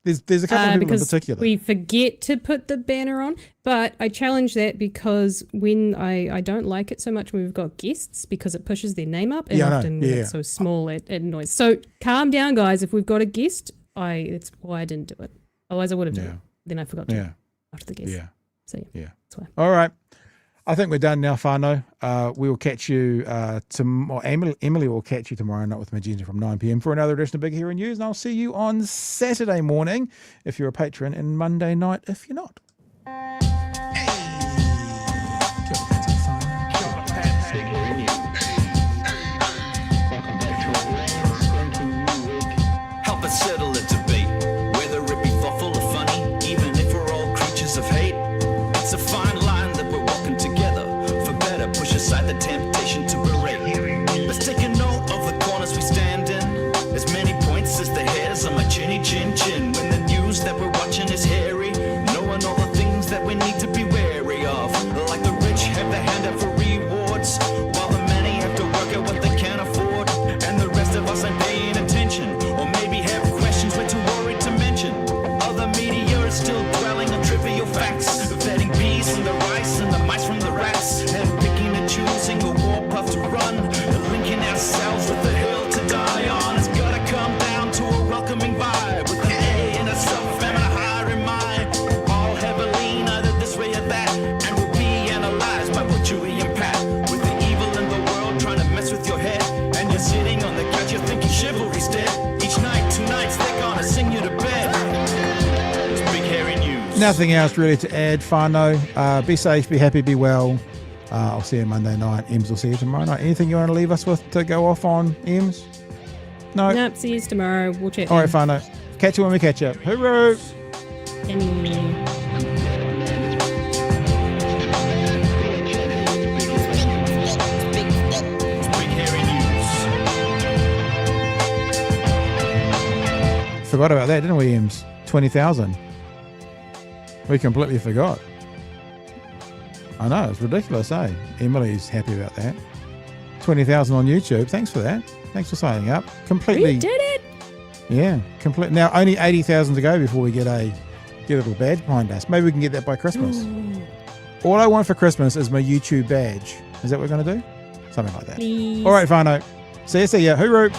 There's a couple of people in particular. We forget to put the banner on, but I challenge that because when I don't like it so much when we've got guests because it pushes their name up and often when it's so small it annoys. So calm down, guys. If we've got a guest, it's why I didn't do it. Otherwise I would have done it. Then I forgot to after the guest. So that's why. All right. I think we're done now, whānau. We will catch you tomorrow. Emily will catch you tomorrow night with Magenta from 9 p.m. for another edition of Big Hero News. And I'll see you on Saturday morning if you're a patron and Monday night if you're not. Help us settle a debate, whether it be thoughtful or funny, even if we're all creatures of hate. It's a fine line that we're walking together. For better, push aside the temptation to berate. Let's take a note of the corners we stand in. As many points as the hairs on my chinny chin chin. When the news that we're watching is hairy, knowing all the things that we need to be wary of. Like the rich have the hand out for rewards, while the many have to work out what they can't afford. And the rest of us ain't paying attention, or maybe have questions we're too worried to mention. Other media is still dwelling on trivial facts, vetting peas from the rice and the mice from the rats, and picking and choosing a warpath to run, and linking ourselves with the hill to die on. It's gotta come down to a welcoming vibe, with an A and a self and a higher in mind. All have a lean either this way or that, and will be analyzed by what Chewie and Pat. With the evil in the world trying to mess with your head, and you're sitting on the couch, you're thinking chivalry's dead. Each night, 2 nights, they're gonna sing you to bed. It's Big Hairy News. Nothing else really to add, whānau. Be safe, be happy, be well. I'll see you Monday night. Ems will see you tomorrow night. Anything you want to leave us with to go off on, Ems? No? Nope, see you tomorrow. We'll chat. All right, whānau. Catch you when we catch up. Hooroo! Forgot about that, didn't we, Ems? 20,000. We completely forgot. I know, it's ridiculous, eh? Emily's happy about that. 20,000 on YouTube. Thanks for that. Thanks for signing up. Completely. We did it! Yeah, complete. Now, only 80,000 to go before we get a little badge behind us. Maybe we can get that by Christmas. All I want for Christmas is my YouTube badge. Is that what we're going to do? Something like that. Please. All right, whānau. See ya. Hooroo!